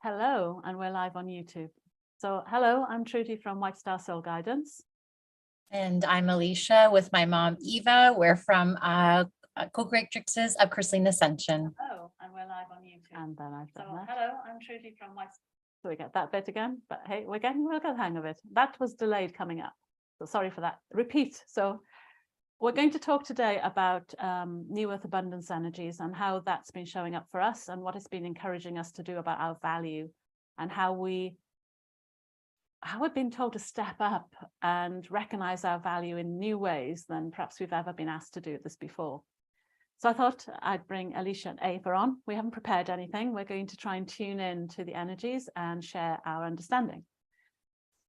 Hello, and we're live on YouTube. So hello, I'm Trudy from White Star Soul Guidance. And I'm Alicia with my mom, Eva. We're from co-creatrixes of Crystalline Ascension. Hello, and we're live on YouTube. And then I've done that. Hello, I'm Trudy from White Star. So we get that bit again, but hey, we'll get the hang of it. That was delayed coming up. So sorry for that. Repeat. So we're going to talk today about New Earth Abundance energies and how that's been showing up for us and what it's been encouraging us to do about our value and how we've been told to step up and recognize our value in new ways than perhaps we've ever been asked to do this before. So I thought I'd bring Alicia and Ava on. We haven't prepared anything. We're going to try and tune in to the energies and share our understanding.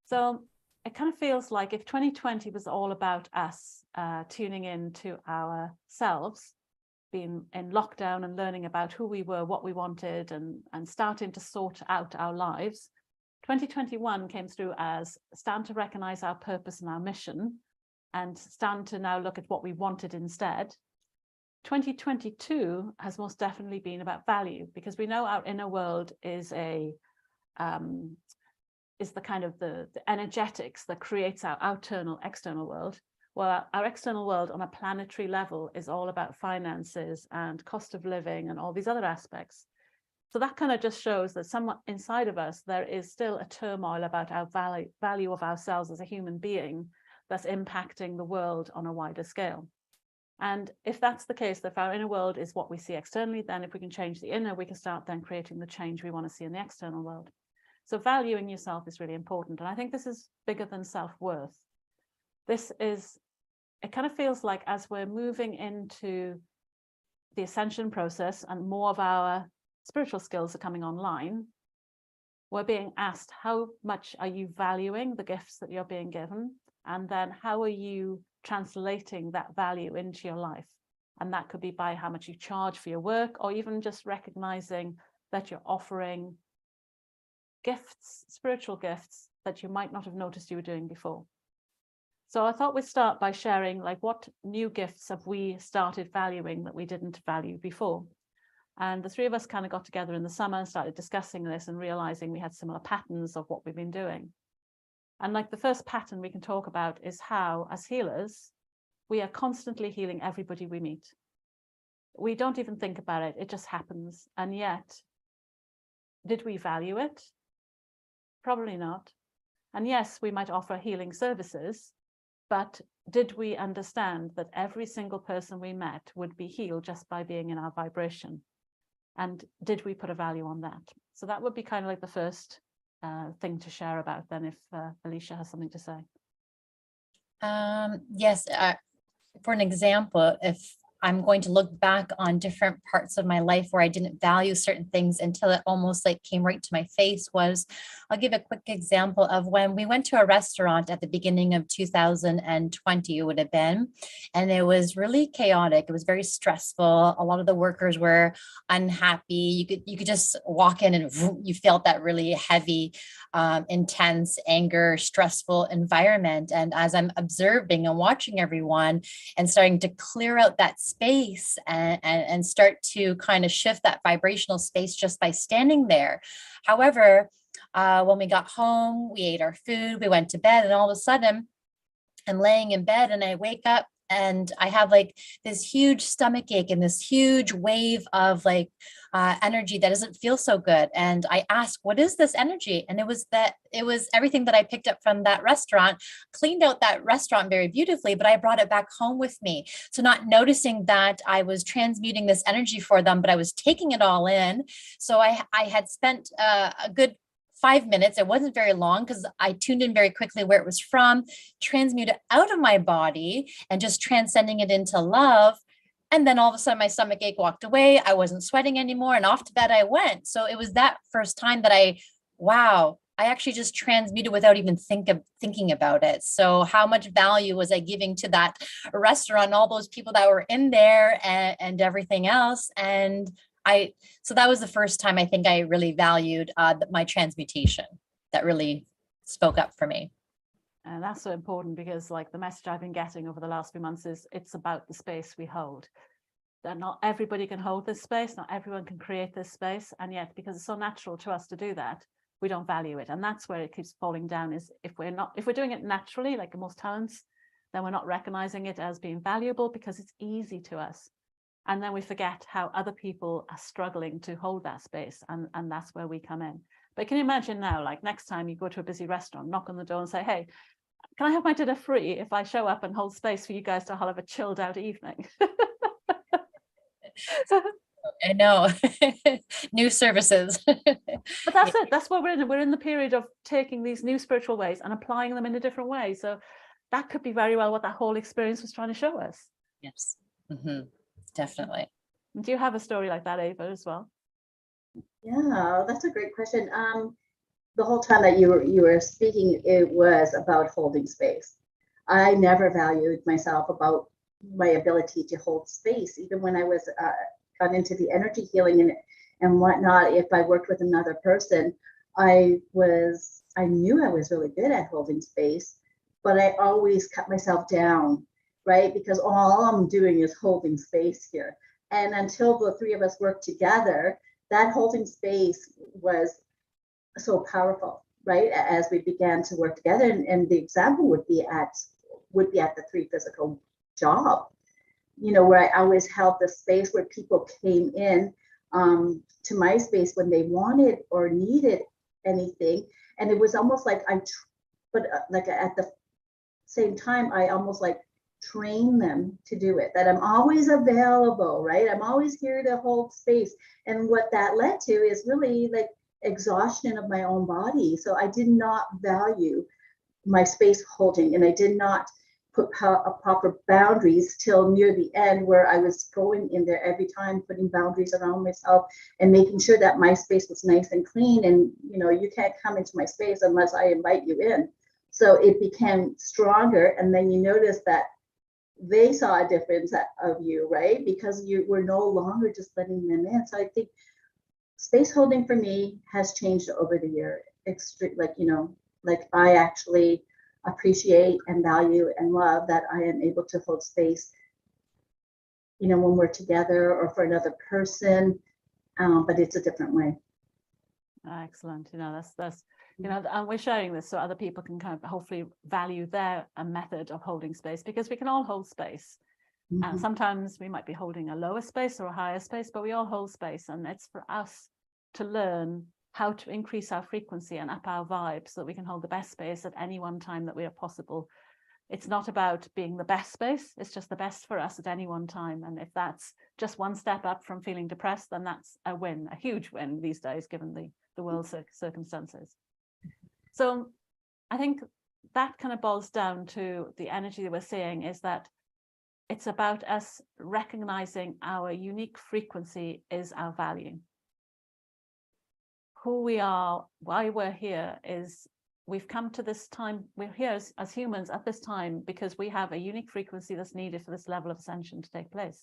So it kind of feels like if 2020 was all about us tuning in to ourselves, being in lockdown and learning about who we were, what we wanted, and starting to sort out our lives, 2021 came through as stand to recognize our purpose and our mission and stand to now look at what we wanted instead. 2022 has most definitely been about value, because we know our inner world is the kind of the energetics that creates our external world. Well, our external world on a planetary level is all about finances and cost of living and all these other aspects. So that kind of just shows that somewhat inside of us, there is still a turmoil about our value of ourselves as a human being that's impacting the world on a wider scale. And if that's the case, if our inner world is what we see externally, then if we can change the inner, we can start then creating the change we want to see in the external world. So valuing yourself is really important. And I think this is bigger than self-worth. It kind of feels like as we're moving into the ascension process and more of our spiritual skills are coming online, we're being asked, how much are you valuing the gifts that you're being given? And then how are you translating that value into your life? And that could be by how much you charge for your work, or even just recognizing that you're offering gifts, spiritual gifts that you might not have noticed you were doing before. So I thought we'd start by sharing, like, what new gifts have we started valuing that we didn't value before? And the three of us kind of got together in the summer and started discussing this and realizing we had similar patterns of what we've been doing. And like the first pattern we can talk about is how, as healers, we are constantly healing everybody we meet. We don't even think about it. It just happens. And yet, did we value it? Probably not. And yes, we might offer healing services, but did we understand that every single person we met would be healed just by being in our vibration? And did we put a value on that? So that would be kind of like the first thing to share about then, if Alicia has something to say. Yes, for an example, if I'm going to look back on different parts of my life where I didn't value certain things until it almost like came right to my face, I'll give a quick example of when we went to a restaurant at the beginning of 2020, it would have been, and it was really chaotic. It was very stressful. A lot of the workers were unhappy. You could just walk in and you felt that really heavy, intense anger, stressful environment. And as I'm observing and watching everyone and starting to clear out that space and start to kind of shift that vibrational space just by standing there. However, when we got home, we ate our food, we went to bed, and all of a sudden I'm laying in bed and I wake up and I have like this huge stomach ache and this huge wave of like energy that doesn't feel so good. And I asked, what is this energy? And it was everything that I picked up from that restaurant, cleaned out that restaurant very beautifully, but I brought it back home with me. So not noticing that I was transmuting this energy for them, but I was taking it all in. So I had spent a good 5 minutes. It wasn't very long because I tuned in very quickly where it was from, transmute it out of my body and just transcending it into love. And then all of a sudden my stomach ache walked away. I wasn't sweating anymore and off to bed I went. So it was that first time that I actually just transmuted without even thinking about it. So how much value was I giving to that restaurant, all those people that were in there and everything else? And so that was the first time I think I really valued my transmutation. That really spoke up for me. And that's so important, because like the message I've been getting over the last few months is it's about the space we hold. that not everybody can hold this space, not everyone can create this space, and yet because it's so natural to us to do that, we don't value it. And that's where it keeps falling down, is if we're doing it naturally, like most talents, then we're not recognizing it as being valuable because it's easy to us. And then we forget how other people are struggling to hold that space, and that's where we come in. But can you imagine now, like next time you go to a busy restaurant, knock on the door and say, hey, can I have my dinner free if I show up and hold space for you guys to have a chilled out evening? I know. New services. But that's it. That's what we're in. We're in the period of taking these new spiritual ways and applying them in a different way. So that could be very well what that whole experience was trying to show us. Yes, definitely. Do you have a story like that, Ava, as well? Yeah, that's a great question. The whole time that you were speaking, it was about holding space. I never valued myself about my ability to hold space, even when I was got into the energy healing and whatnot. If I worked with another person, I knew I was really good at holding space, but I always cut myself down, right? Because all I'm doing is holding space here. And until the three of us worked together, that holding space was so powerful, right? As we began to work together, and the example would be at the 3 Physical job, where I always held the space where people came in to my space when they wanted or needed anything, and it was almost like like at the same time, I almost like train them to do it, that I'm always available, right? I'm always here to hold space. And what that led to is really like exhaustion of my own body. So I did not value my space holding, and I did not put proper boundaries till near the end, where I was going in there every time, putting boundaries around myself and making sure that my space was nice and clean. And you can't come into my space unless I invite you in. So it became stronger, and then you notice that they saw a difference of you, right? Because you were no longer just letting them in. So I think space holding for me has changed over the year. Like I actually appreciate and value and love that I am able to hold space, when we're together or for another person, but it's a different way. Excellent. That's and we're sharing this so other people can kind of hopefully value their method of holding space, because we can all hold space. And sometimes we might be holding a lower space or a higher space, but we all hold space, and it's for us to learn how to increase our frequency and up our vibe so that we can hold the best space at any one time that we are possible. It's not about being the best space, it's just the best for us at any one time. And if that's just one step up from feeling depressed, then that's a win, a huge win these days, given the world's circumstances. So I think that kind of boils down to the energy that we're seeing, is that it's about us recognizing our unique frequency is our value. Who we are, why we're here, is we've come to this time, we're here as humans at this time because we have a unique frequency that's needed for this level of ascension to take place.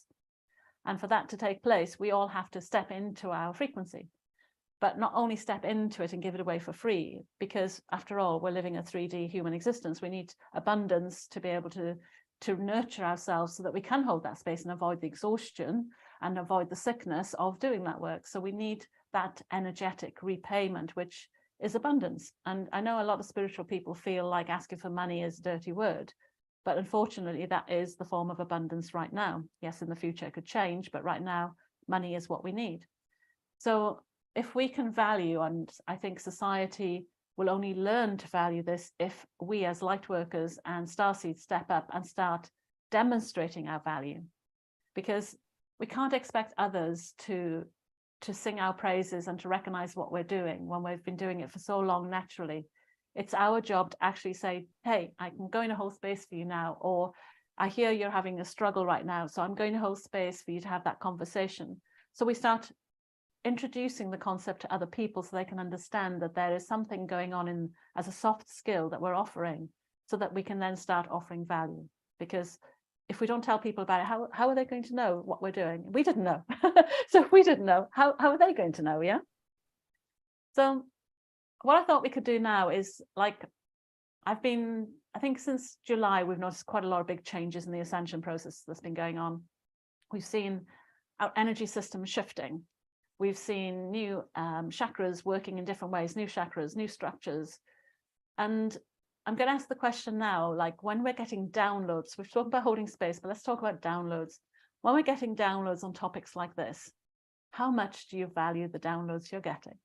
And for that to take place, we all have to step into our frequency, but not only step into it and give it away for free, because after all, we're living a 3D human existence. We need abundance to be able to nurture ourselves so that we can hold that space and avoid the exhaustion and avoid the sickness of doing that work. So we need that energetic repayment, which is abundance. And I know a lot of spiritual people feel like asking for money is a dirty word, but unfortunately that is the form of abundance right now. Yes, in the future it could change, but right now money is what we need. So if we can value, and I think society will only learn to value this if we as light workers and starseeds step up and start demonstrating our value, because we can't expect others to sing our praises and to recognize what we're doing when we've been doing it for so long naturally. It's our job to actually say, hey, I'm going to hold space for you now, or I hear you're having a struggle right now, so I'm going to hold space for you to have that conversation. So we start introducing the concept to other people so they can understand that there is something going on as a soft skill that we're offering, so that we can then start offering value. Because if we don't tell people about it, how are they going to know what we're doing? We didn't know. So if we didn't know, how are they going to know? Yeah. So what I thought we could do now is, like, I think since July, we've noticed quite a lot of big changes in the ascension process that's been going on. We've seen our energy system shifting. We've seen new chakras working in different ways, new chakras, new structures. And I'm going to ask the question now, like when we're getting downloads, we've talked about holding space, but let's talk about downloads. When we're getting downloads on topics like this, how much do you value the downloads you're getting?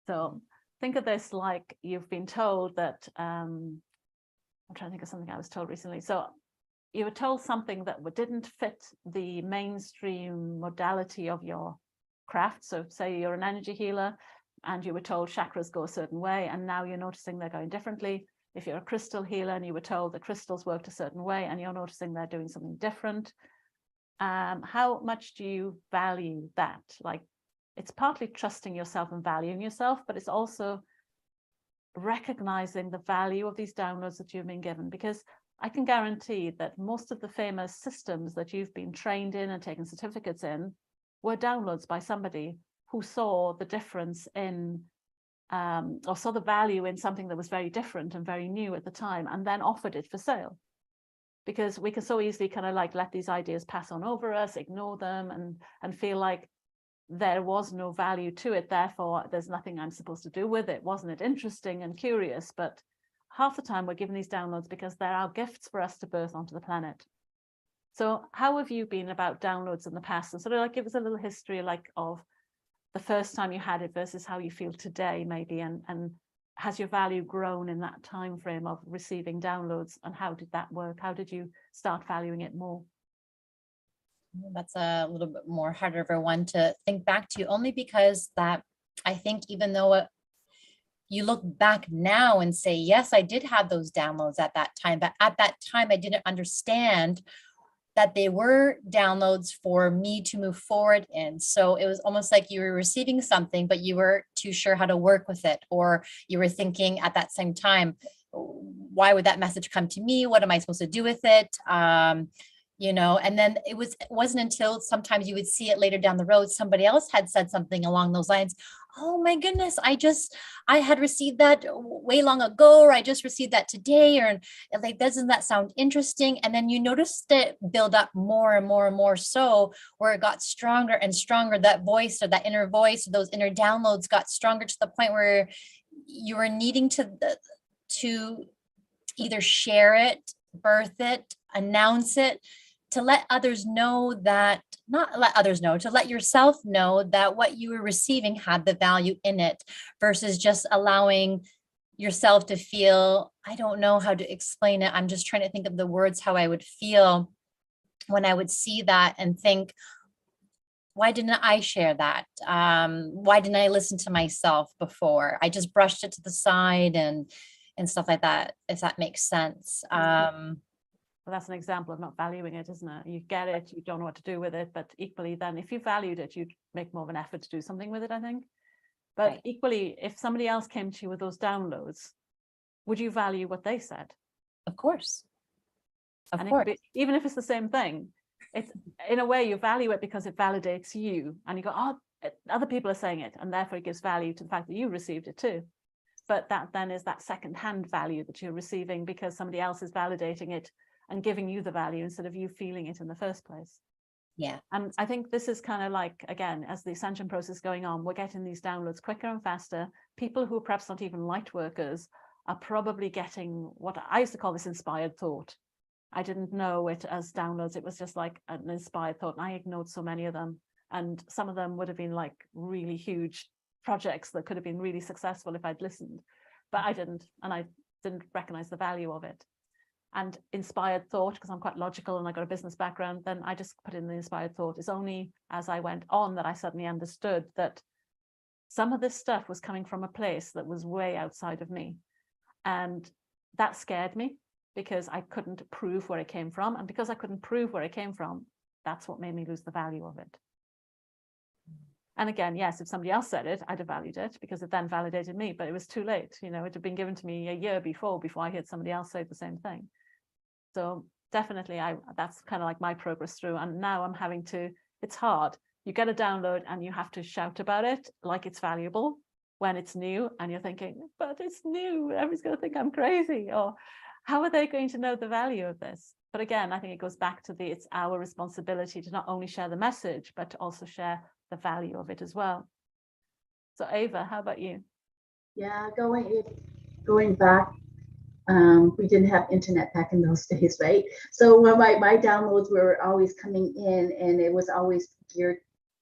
So think of this like you've been told that, I'm trying to think of something I was told recently. So you were told something that didn't fit the mainstream modality of your craft. So say you're an energy healer and you were told chakras go a certain way, and now you're noticing they're going differently. If you're a crystal healer and you were told the crystals worked a certain way and you're noticing they're doing something different, how much do you value that? Like, it's partly trusting yourself and valuing yourself, but it's also recognizing the value of these downloads that you've been given, because I can guarantee that most of the famous systems that you've been trained in and taken certificates in were downloads by somebody who saw the difference in, or saw the value in something that was very different and very new at the time, and then offered it for sale. Because we can so easily kind of like let these ideas pass on over us, ignore them, and feel like there was no value to it, therefore there's nothing I'm supposed to do with it. Wasn't it interesting and curious? But half the time we're given these downloads because they're our gifts for us to birth onto the planet. So how have you been about downloads in the past? And sort of like give us a little history like of the first time you had it versus how you feel today maybe, and has your value grown in that time frame of receiving downloads, and how did that work? How did you start valuing it more? That's a little bit more harder of a one to think back to, only because that I think even though you look back now and say, yes, I did have those downloads at that time, but at that time I didn't understand that they were downloads for me to move forward in. So it was almost like you were receiving something, but you weren't too sure how to work with it. Or you were thinking at that same time, why would that message come to me? What am I supposed to do with it? You know, and then it wasn't until sometimes you would see it later down the road, somebody else had said something along those lines. Oh my goodness, I had received that way long ago, or I just received that today, or like, doesn't that sound interesting? And then you noticed it build up more and more and more, so where it got stronger and stronger, that voice or that inner voice, or those inner downloads got stronger to the point where you were needing to either share it, birth it, announce it, to let others know that, not let others know, to let yourself know that what you were receiving had the value in it, versus just allowing yourself to feel, I don't know how to explain it. I'm just trying to think of the words, how I would feel when I would see that and think, why didn't I share that? Why didn't I listen to myself before? I just brushed it to the side and stuff like that, if that makes sense. Well, that's an example of not valuing it, isn't it? You get it, you don't know what to do with it, but equally then if you valued it, you'd make more of an effort to do something with it, I think. But Right. equally, if somebody else came to you with those downloads, would you value what they said? Of course. Of And course. even if it's the same thing, it's in a way you value it because it validates you, and you go, oh, other people are saying it, and therefore it gives value to the fact that you received it too. But that then is that second-hand value that you're receiving because somebody else is validating it and giving you the value instead of you feeling it in the first place. Yeah. And I think this is kind of like, again, as the ascension process is going on, we're getting these downloads quicker and faster. People who are perhaps not even light workers are probably getting what I used to call this inspired thought. I didn't know it as downloads. It was just like an inspired thought. And I ignored so many of them. And some of them would have been like really huge projects that could have been really successful if I'd listened, but I didn't. And I didn't recognize the value of it. And inspired thought, because I'm quite logical and I got a business background, then I just put in the inspired thought. It's only as I went on that I suddenly understood that some of this stuff was coming from a place that was way outside of me. And that scared me because I couldn't prove where it came from. And because I couldn't prove where it came from, that's what made me lose the value of it. And again, yes, if somebody else said it, I'd have valued it because it then validated me, but it was too late. You know, it had been given to me a year before I heard somebody else say the same thing. So definitely that's kind of like my progress through. And now I'm having to, it's hard. You get a download and you have to shout about it like it's valuable when it's new, and you're thinking, but it's new. Everybody's going to think I'm crazy. Or how are they going to know the value of this? But again, I think it goes back to it's our responsibility to not only share the message, but to also share the value of it as well. So Ava, how about you? Yeah, going back, we didn't have internet back in those days, right? So when my downloads were always coming in, and it was always geared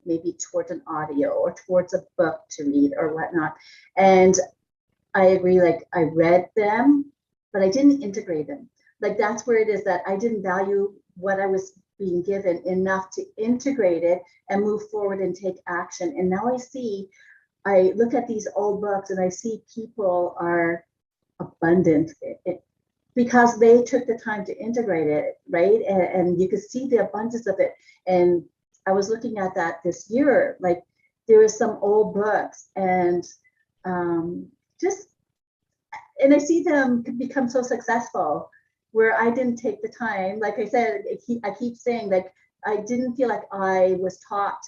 maybe towards an audio or towards a book to read or whatnot. And I agree, like I read them, but I didn't integrate them. Like that's where it is that I didn't value what I was being given enough to integrate it and move forward and take action. And now I look at these old books and I see people are abundant because they took the time to integrate it, right? And you could see the abundance of it. And I was looking at that this year, like there was some old books and and I see them become so successful where I didn't take the time. Like I said, I keep saying that I didn't feel like I was taught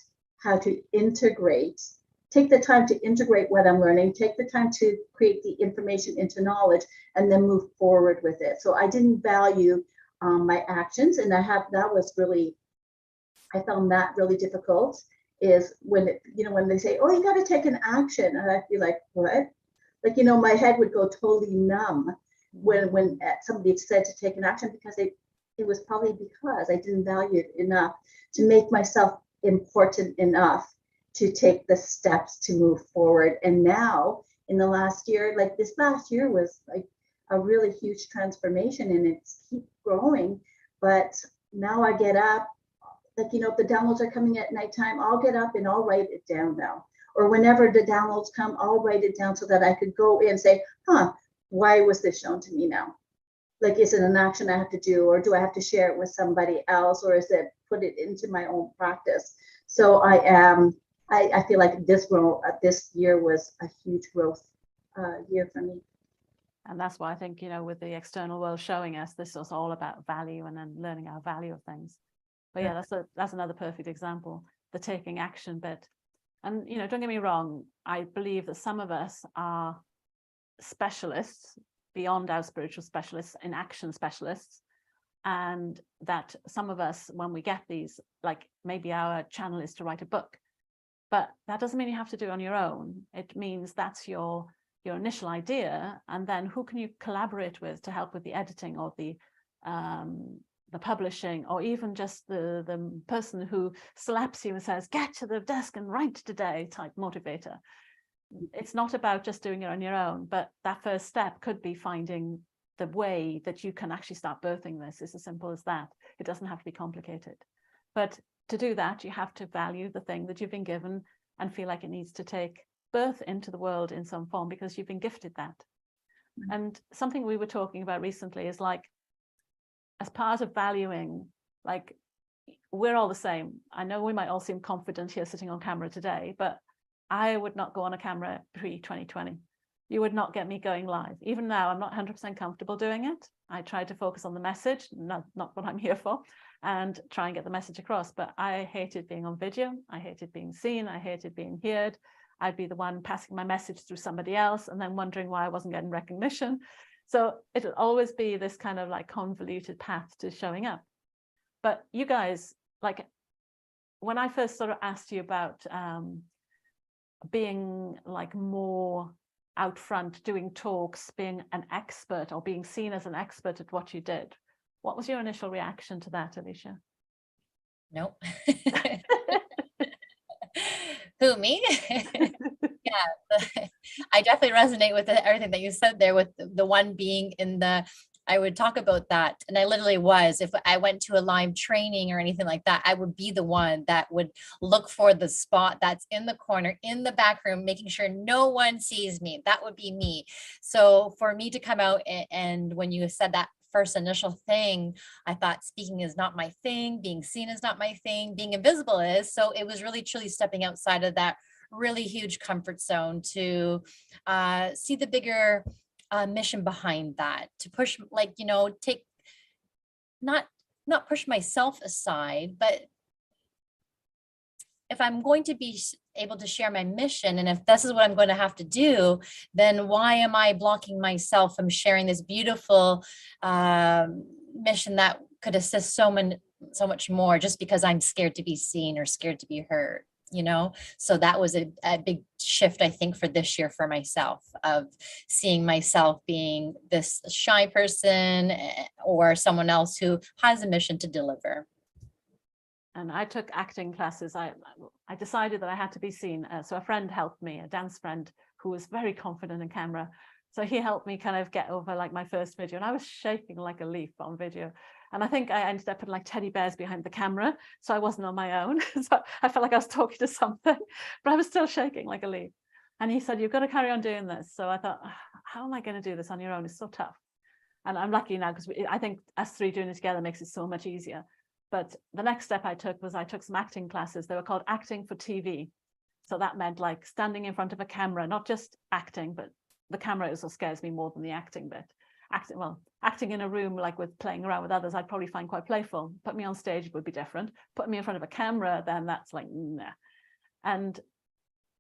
how to take the time to integrate what I'm learning, take the time to create the information into knowledge, and then move forward with it. So I didn't value my actions, and I found that really difficult. Is when when they say, "Oh, you got to take an action," and I feel like, what? Like my head would go totally numb when somebody said to take an action, because it was probably because I didn't value it enough to make myself important enough to take the steps to move forward. And now in the last year, like this last year was like a really huge transformation, and it's keep growing. But now I get up, like if the downloads are coming at nighttime, I'll get up and I'll write it down now. Or whenever the downloads come, I'll write it down so that I could go in and say, why was this shown to me now? Like, is it an action I have to do, or do I have to share it with somebody else, or is it put it into my own practice? So I feel like this year was a huge growth year for me. And that's why I think, with the external world showing us, this is all about value and then learning our value of things. But yeah, that's another perfect example, the taking action bit. And, don't get me wrong, I believe that some of us are specialists beyond our spiritual specialists, in action specialists. And that some of us, when we get these, like maybe our channel is to write a book, but that doesn't mean you have to do it on your own. It means that's your initial idea. And then who can you collaborate with to help with the editing or the publishing, or even just the person who slaps you and says, get to the desk and write today type motivator. It's not about just doing it on your own, but that first step could be finding the way that you can actually start birthing this. It's as simple as that. It doesn't have to be complicated. But to do that, you have to value the thing that you've been given and feel like it needs to take birth into the world in some form, because you've been gifted that. Mm-hmm. And something we were talking about recently is like, as part of valuing, like we're all the same. I know we might all seem confident here sitting on camera today, but I would not go on a camera pre-2020. You would not get me going live. Even now, I'm not 100% comfortable doing it. I try to focus on the message, not what I'm here for, and try and get the message across. But I hated being on video. I hated being seen. I hated being heard. I'd be the one passing my message through somebody else and then wondering why I wasn't getting recognition. So it'll always be this kind of like convoluted path to showing up. But you guys, like when I first sort of asked you about being like more out front, doing talks, being an expert or being seen as an expert at what you did, what was your initial reaction to that, Alicia? Nope. Who, me? Yeah, I definitely resonate with everything that you said there, with the one being in the, I would talk about that. And I literally was, if I went to a live training or anything like that, I would be the one that would look for the spot that's in the corner, in the back room, making sure no one sees me. That would be me. So for me to come out and when you said that first initial thing, I thought speaking is not my thing, being seen is not my thing, being invisible is. So it was really truly stepping outside of that really huge comfort zone to see the bigger mission behind that, to push, like, take, not push myself aside, but if I'm going to be able to share my mission, and if this is what I'm going to have to do, then why am I blocking myself from sharing this beautiful mission that could assist so much more, just because I'm scared to be seen or scared to be heard, you know? So that was a big shift, I think, for this year for myself, of seeing myself being this shy person or someone else who has a mission to deliver. And I took acting classes. I decided that I had to be seen. So a friend helped me, a dance friend who was very confident in camera. So he helped me kind of get over like my first video, and I was shaking like a leaf on video. And I think I ended up putting like teddy bears behind the camera, so I wasn't on my own. So I felt like I was talking to something, but I was still shaking like a leaf. And he said, "You've got to carry on doing this." So I thought, how am I going to do this on your own? It's so tough. And I'm lucky now, because I think us three doing it together makes it so much easier. But the next step I took was I took some acting classes. They were called acting for TV. So that meant like standing in front of a camera, not just acting, but the camera also scares me more than the acting bit. Acting in a room, like with playing around with others, I'd probably find quite playful. Put me on stage would be different. Put me in front of a camera, then that's like, nah. And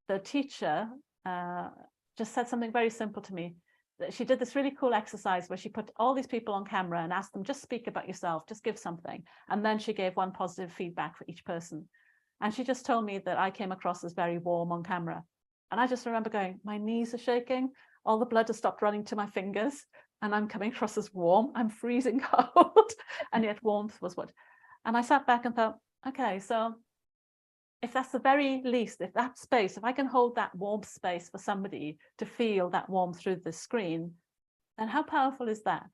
the teacher just said something very simple to me. She did this really cool exercise where she put all these people on camera and asked them, just speak about yourself, just give something. And then she gave one positive feedback for each person. And she just told me that I came across as very warm on camera. And I just remember going, my knees are shaking, all the blood has stopped running to my fingers, and I'm coming across as warm. I'm freezing cold. And yet warmth was what. And I sat back and thought, okay, so if that's the very least, if that space, if I can hold that warm space for somebody to feel that warmth through the screen, then how powerful is that?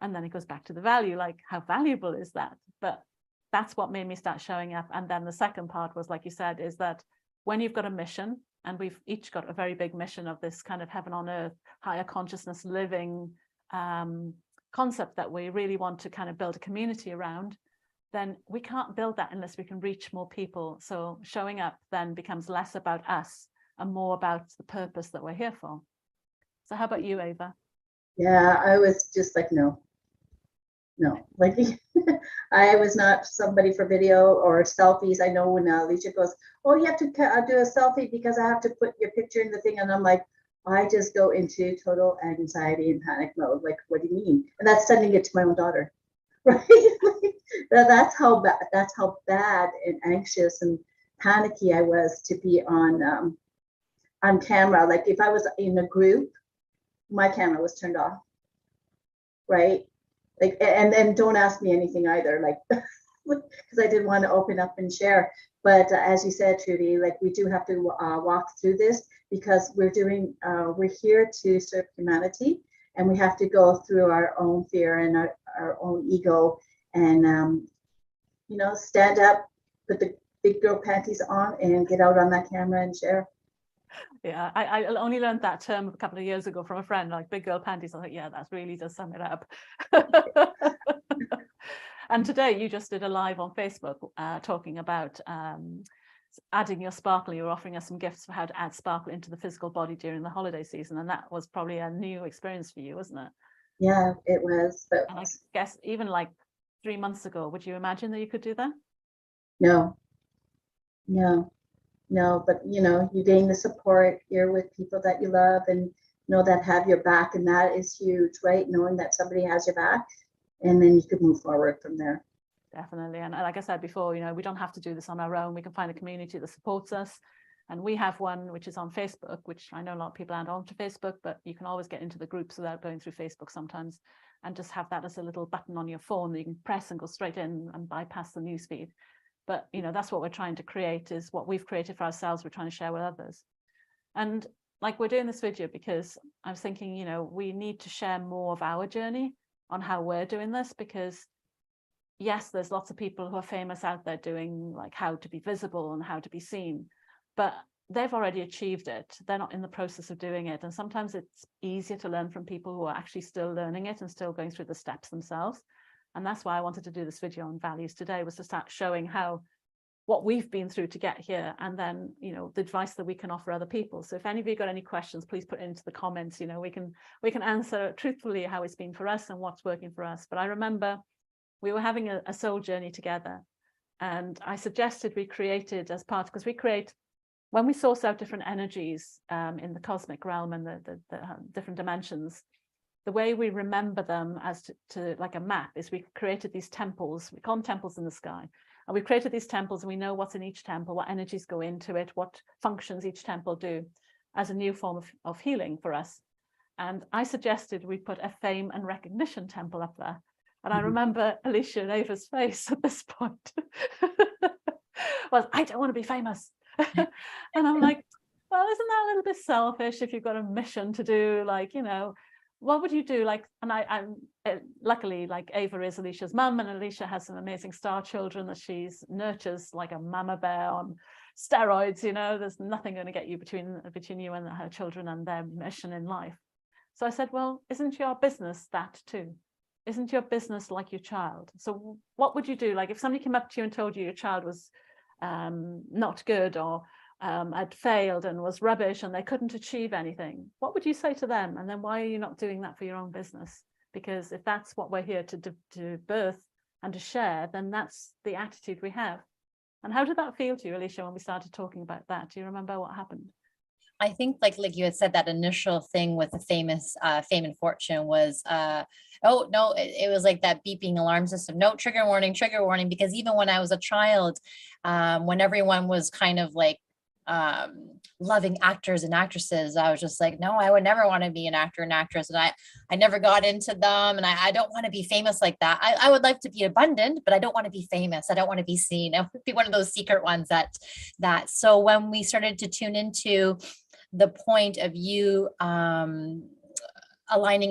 And then it goes back to the value, like how valuable is that? But that's what made me start showing up. And then the second part was, like you said, is that when you've got a mission, and we've each got a very big mission of this kind of heaven on earth, higher consciousness living concept that we really want to kind of build a community around, then we can't build that unless we can reach more people. So showing up then becomes less about us and more about the purpose that we're here for. So how about you, Ava? Yeah, I was just like, no, like I was not somebody for video or selfies. I know when Alicia goes, oh, you have to do a selfie because I have to put your picture in the thing. And I'm like, I just go into total anxiety and panic mode. Like, what do you mean? And that's sending it to my own daughter. Right? That's how bad and anxious and panicky I was to be on camera. Like if I was in a group, my camera was turned off, right? Like, and then don't ask me anything either, like, because I didn't want to open up and share. But as you said, Trudy, like we do have to walk through this because we're here to serve humanity. And we have to go through our own fear and our own ego and, stand up, put the big girl panties on and get out on that camera and share. Yeah, I only learned that term a couple of years ago from a friend, like big girl panties. I thought, yeah, that really does sum it up. And today you just did a live on Facebook talking about adding your sparkle. You were offering us some gifts for how to add sparkle into the physical body during the holiday season. And that was probably a new experience for you, wasn't it? Yeah, it was. But and I guess even like 3 months ago, would you imagine that you could do that? No, but you gain the support. You're with people that you love and know that have your back, and that is huge, right? Knowing that somebody has your back, and then you could move forward from there. Definitely. And like I said before, we don't have to do this on our own. We can find a community that supports us. And we have one which is on Facebook, which I know a lot of people aren't onto Facebook, but you can always get into the groups without going through Facebook sometimes, and just have that as a little button on your phone that you can press and go straight in and bypass the newsfeed. But that's what we're trying to create, is what we've created for ourselves, we're trying to share with others. And like, we're doing this video because I was thinking, we need to share more of our journey on how we're doing this, because yes, there's lots of people who are famous out there doing like how to be visible and how to be seen, but they've already achieved it. They're not in the process of doing it. And sometimes it's easier to learn from people who are actually still learning it and still going through the steps themselves. And that's why I wanted to do this video on values today, was to start showing what we've been through to get here, and then the advice that we can offer other people. So if any of you got any questions, please put it into the comments. We can answer truthfully how it's been for us and what's working for us. But I remember we were having a soul journey together, And I suggested we created as part, because we create, when we source out different energies in the cosmic realm and the different dimensions, the way we remember them as to like a map is we created these temples. We call them temples in the sky. And we created these temples, and we know what's in each temple, what energies go into it, what functions each temple do, as a new form of healing for us. And I suggested we put a fame and recognition temple up there. And I remember Alicia and Ava's face at this point was, I don't want to be famous. And I'm like, well, isn't that a little bit selfish if you've got a mission to do? Like, you know, what would you do? Like, and I'm luckily, like, Ava is Alicia's mum, and Alicia has some amazing star children that she's nurtures like a mama bear on steroids. You know, there's nothing going to get you between you and her children and their mission in life. So I said, well, isn't your business that too? Isn't your business like your child? So what would you do? Like, if somebody came up to you and told you your child was not good, or had failed and was rubbish and they couldn't achieve anything, what would you say to them? And then why are you not doing that for your own business? Because if that's what we're here to birth and to share, then that's the attitude we have. And how did that feel to you, Alicia, when we started talking about that? Do you remember what happened? I think like you had said, that initial thing with the famous fame and fortune was, oh no, it was like that beeping alarm system. No, trigger warning, because even when I was a child, when everyone was kind of like loving actors and actresses, I was just like, no, I would never want to be an actor and actress. And I never got into them. And I don't want to be famous like that. I would like to be abundant, but I don't want to be famous. I don't want to be seen. I would be one of those secret ones that. So when we started to tune into the point of you aligning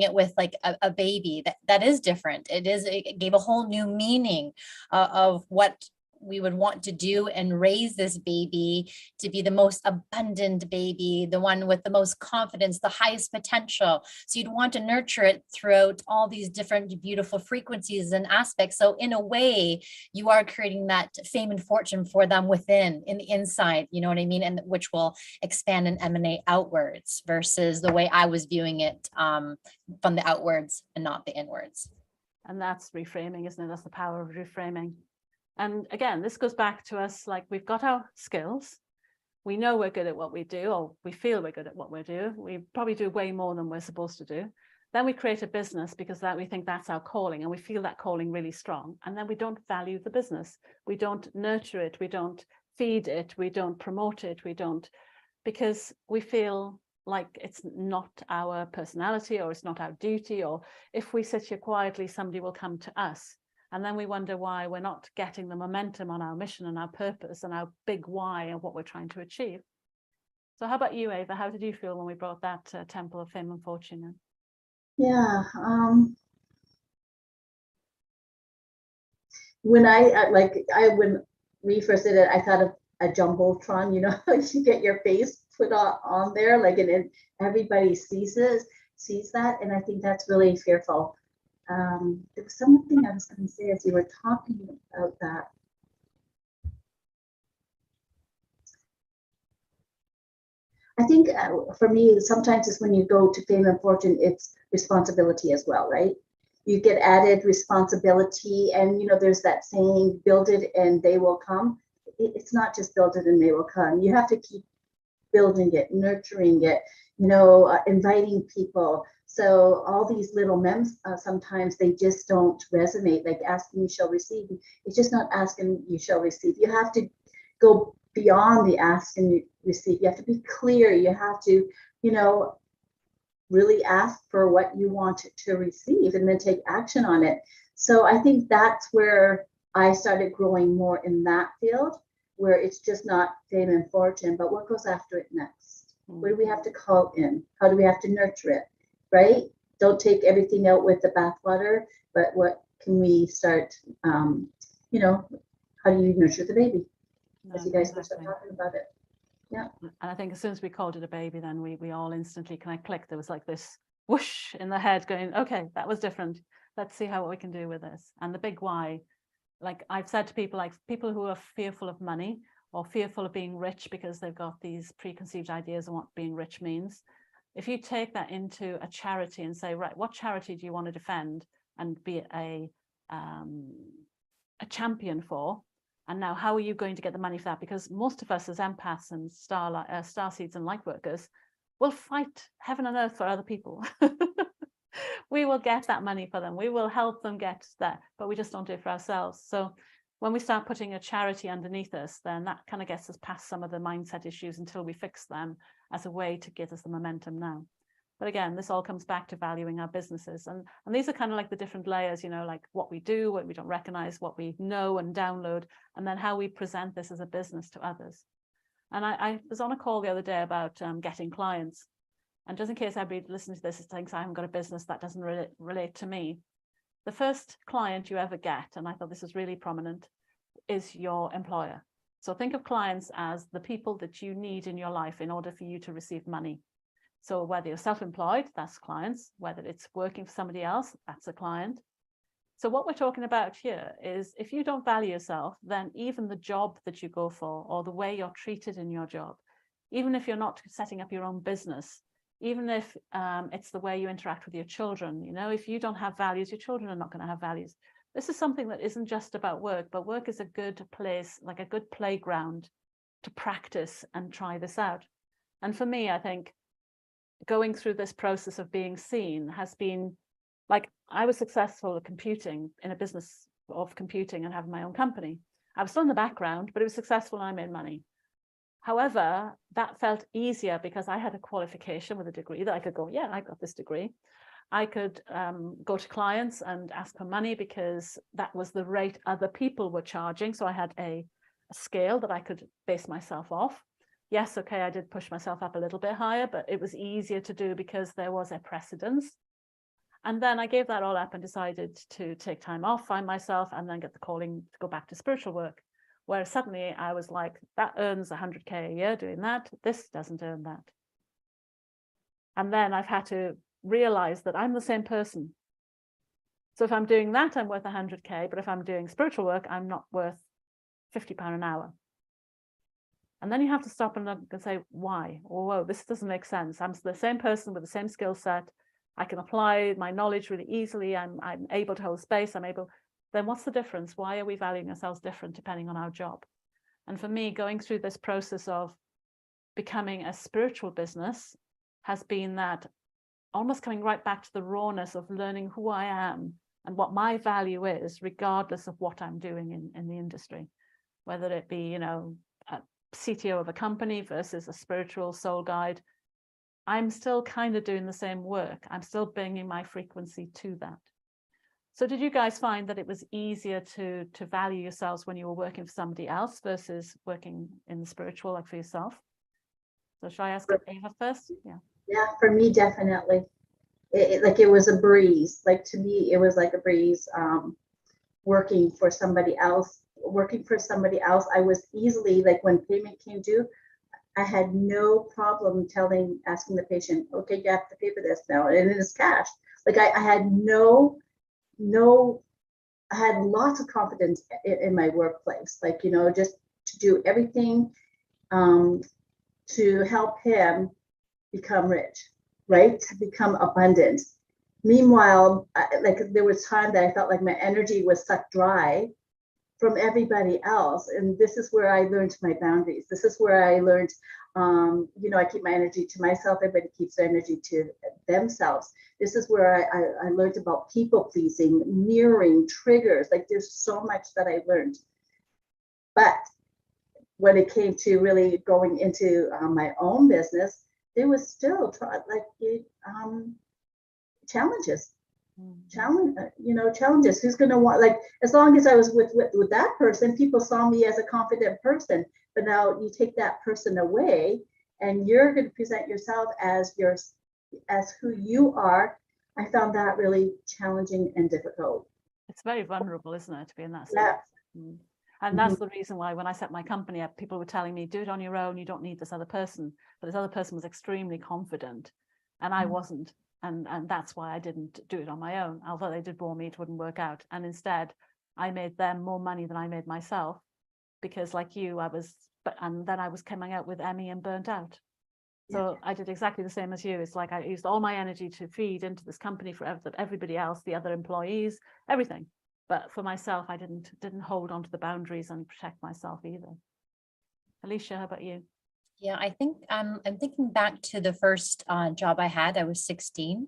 it with like a baby, that is different. It gave a whole new meaning of what we would want to do and raise this baby to be the most abundant baby, the one with the most confidence, the highest potential. So you'd want to nurture it throughout all these different beautiful frequencies and aspects. So in a way, you are creating that fame and fortune for them within, in the inside, you know what I mean? And which will expand and emanate outwards, versus the way I was viewing it from the outwards and not the inwards. And that's reframing, isn't it? That's the power of reframing. And again, this goes back to us, like, we've got our skills. We know we're good at what we do, or we feel we're good at what we do. We probably do way more than we're supposed to do. Then we create a business because we think that's our calling, and we feel that calling really strong. And then we don't value the business. We don't nurture it. We don't feed it. We don't promote it. We don't, because we feel like it's not our personality, or it's not our duty, or if we sit here quietly, somebody will come to us. And then we wonder why we're not getting the momentum on our mission and our purpose and our big why and what we're trying to achieve. So how about you, Ava? How did you feel when we brought that temple of fame and fortune in? Yeah. When when we first did it, I thought of a jumbotron, you know, you get your face put on there, like, and everybody sees that. And I think that's really fearful. There was something I was going to say as you were talking about that. I think for me, sometimes it's when you go to fame and fortune, it's responsibility as well, right? You get added responsibility, and you know, there's that saying, build it and they will come. It's not just build it and they will come. You have to keep building it, nurturing it, you know, inviting people. So all these little mems, sometimes they just don't resonate. Like asking you shall receive. It's just not asking you shall receive. You have to go beyond the ask and receive. You have to be clear. You have to, you know, really ask for what you want to receive and then take action on it. So I think that's where I started growing more in that field, where it's just not fame and fortune, but what goes after it next? What do we have to call in? How do we have to nurture it? Right? Don't take everything out with the bathwater, but what can we start, you know, how do you nurture the baby? As you guys start talking about it. Yeah. And I think as soon as we called it a baby, then we all instantly kind of clicked. There was like this whoosh in the head going, okay, that was different. Let's see what we can do with this. And the big why, like I've said to people, like people who are fearful of money or fearful of being rich because they've got these preconceived ideas of what being rich means. If you take that into a charity and say, right, what charity do you want to defend and be a champion for? And now how are you going to get the money for that? Because most of us as empaths and starseeds and light workers will fight heaven and earth for other people. We will get that money for them. We will help them get that, but we just don't do it for ourselves. So when we start putting a charity underneath us, then that kind of gets us past some of the mindset issues until we fix them as a way to give us the momentum now. But again, this all comes back to valuing our businesses. And these are kind of like the different layers, you know, like what we do, what we don't recognize, what we know and download, and then how we present this as a business to others. And I was on a call the other day about getting clients. And just in case everybody listening to this thinks I haven't got a business that doesn't relate to me, the first client you ever get, and I thought this was really prominent, is your employer. So think of clients as the people that you need in your life in order for you to receive money. So whether you're self-employed, that's clients. Whether it's working for somebody else, that's a client. So what we're talking about here is if you don't value yourself, then even the job that you go for or the way you're treated in your job, even if you're not setting up your own business, even if it's the way you interact with your children, you know, if you don't have values, your children are not going to have values. This is something that isn't just about work, but work is a good place, like a good playground to practice and try this out. And for me, I think going through this process of being seen has been like, I was successful at computing in a business of computing and having my own company. I was still in the background, but it was successful and I made money. However, that felt easier because I had a qualification with a degree that I could go, yeah, I got this degree. I could go to clients and ask for money because that was the rate other people were charging. So I had a scale that I could base myself off. Yes, okay, I did push myself up a little bit higher, but it was easier to do because there was a precedence. And then I gave that all up and decided to take time off, find myself, and then get the calling to go back to spiritual work, where suddenly I was like, that earns 100K a year doing that. This doesn't earn that. And then I've had to realize that I'm the same person. So if I'm doing that, I'm worth 100K, but if I'm doing spiritual work, I'm not worth £50 an hour. And then you have to stop and look and say, why? Oh, whoa, this doesn't make sense. I'm the same person with the same skill set. I can apply my knowledge really easily. I'm able to hold space. Then what's the difference? Why are we valuing ourselves different depending on our job? And for me, going through this process of becoming a spiritual business has been that almost coming right back to the rawness of learning who I am and what my value is, regardless of what I'm doing in the industry, whether it be, you know, a CTO of a company versus a spiritual soul guide. I'm still kind of doing the same work. I'm still bringing my frequency to that. So did you guys find that it was easier to value yourselves when you were working for somebody else versus working in the spiritual, like for yourself? So shall I ask Ava first? Yeah. Yeah, for me, definitely. It was a breeze. Like to me, it was like a breeze. Working for somebody else, I was easily, like when payment came due, I had no problem asking the patient, okay, you have to pay for this now, and it is cash. Like I had I had lots of confidence in my workplace, like, you know, just to do everything to help him become rich, right? To become abundant. Meanwhile, like there was time that I felt like my energy was sucked dry from everybody else. And this is where I learned my boundaries. This is where I learned, you know, I keep my energy to myself. Everybody keeps their energy to themselves. This is where I learned about people pleasing, mirroring, triggers. Like there's so much that I learned. But when it came to really going into my own business, there was still challenges. Challenges. Who's going to want, like, as long as I was with that person, people saw me as a confident person. But now you take that person away and you're going to present yourself as who you are. I found that really challenging and difficult. It's very vulnerable, isn't it, to be in that state? Yeah. And that's the reason why when I set my company up, people were telling me, do it on your own. You don't need this other person. But this other person was extremely confident and I wasn't. And that's why I didn't do it on my own. Although they did warn me it wouldn't work out. And instead, I made them more money than I made myself, because like you, and then I was coming out with ME and burnt out. So I did exactly the same as you. It's like I used all my energy to feed into this company for everybody else, the other employees, everything. But for myself, I didn't hold on to the boundaries and protect myself either. Alicia, how about you? Yeah, I think I'm thinking back to the first job I had. I was 16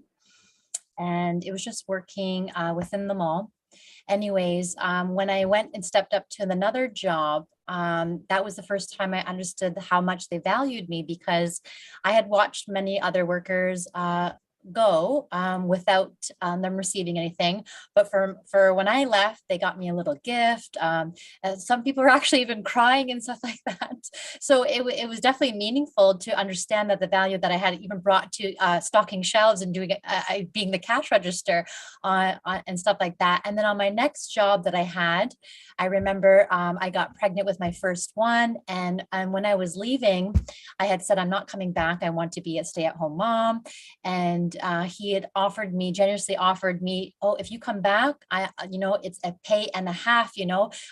and it was just working within the mall. Anyways, when I went and stepped up to another job, that was the first time I understood how much they valued me, because I had watched many other workers go without them receiving anything. But for when I left, they got me a little gift. And some people were actually even crying and stuff like that. So it was definitely meaningful to understand that the value that I had even brought to stocking shelves and doing being the cash register and stuff like that. And then on my next job that I had, I remember I got pregnant with my first one. And when I was leaving, I had said, I'm not coming back. I want to be a stay-at-home mom. And he had generously offered me, oh, if you come back, it's a pay and a half,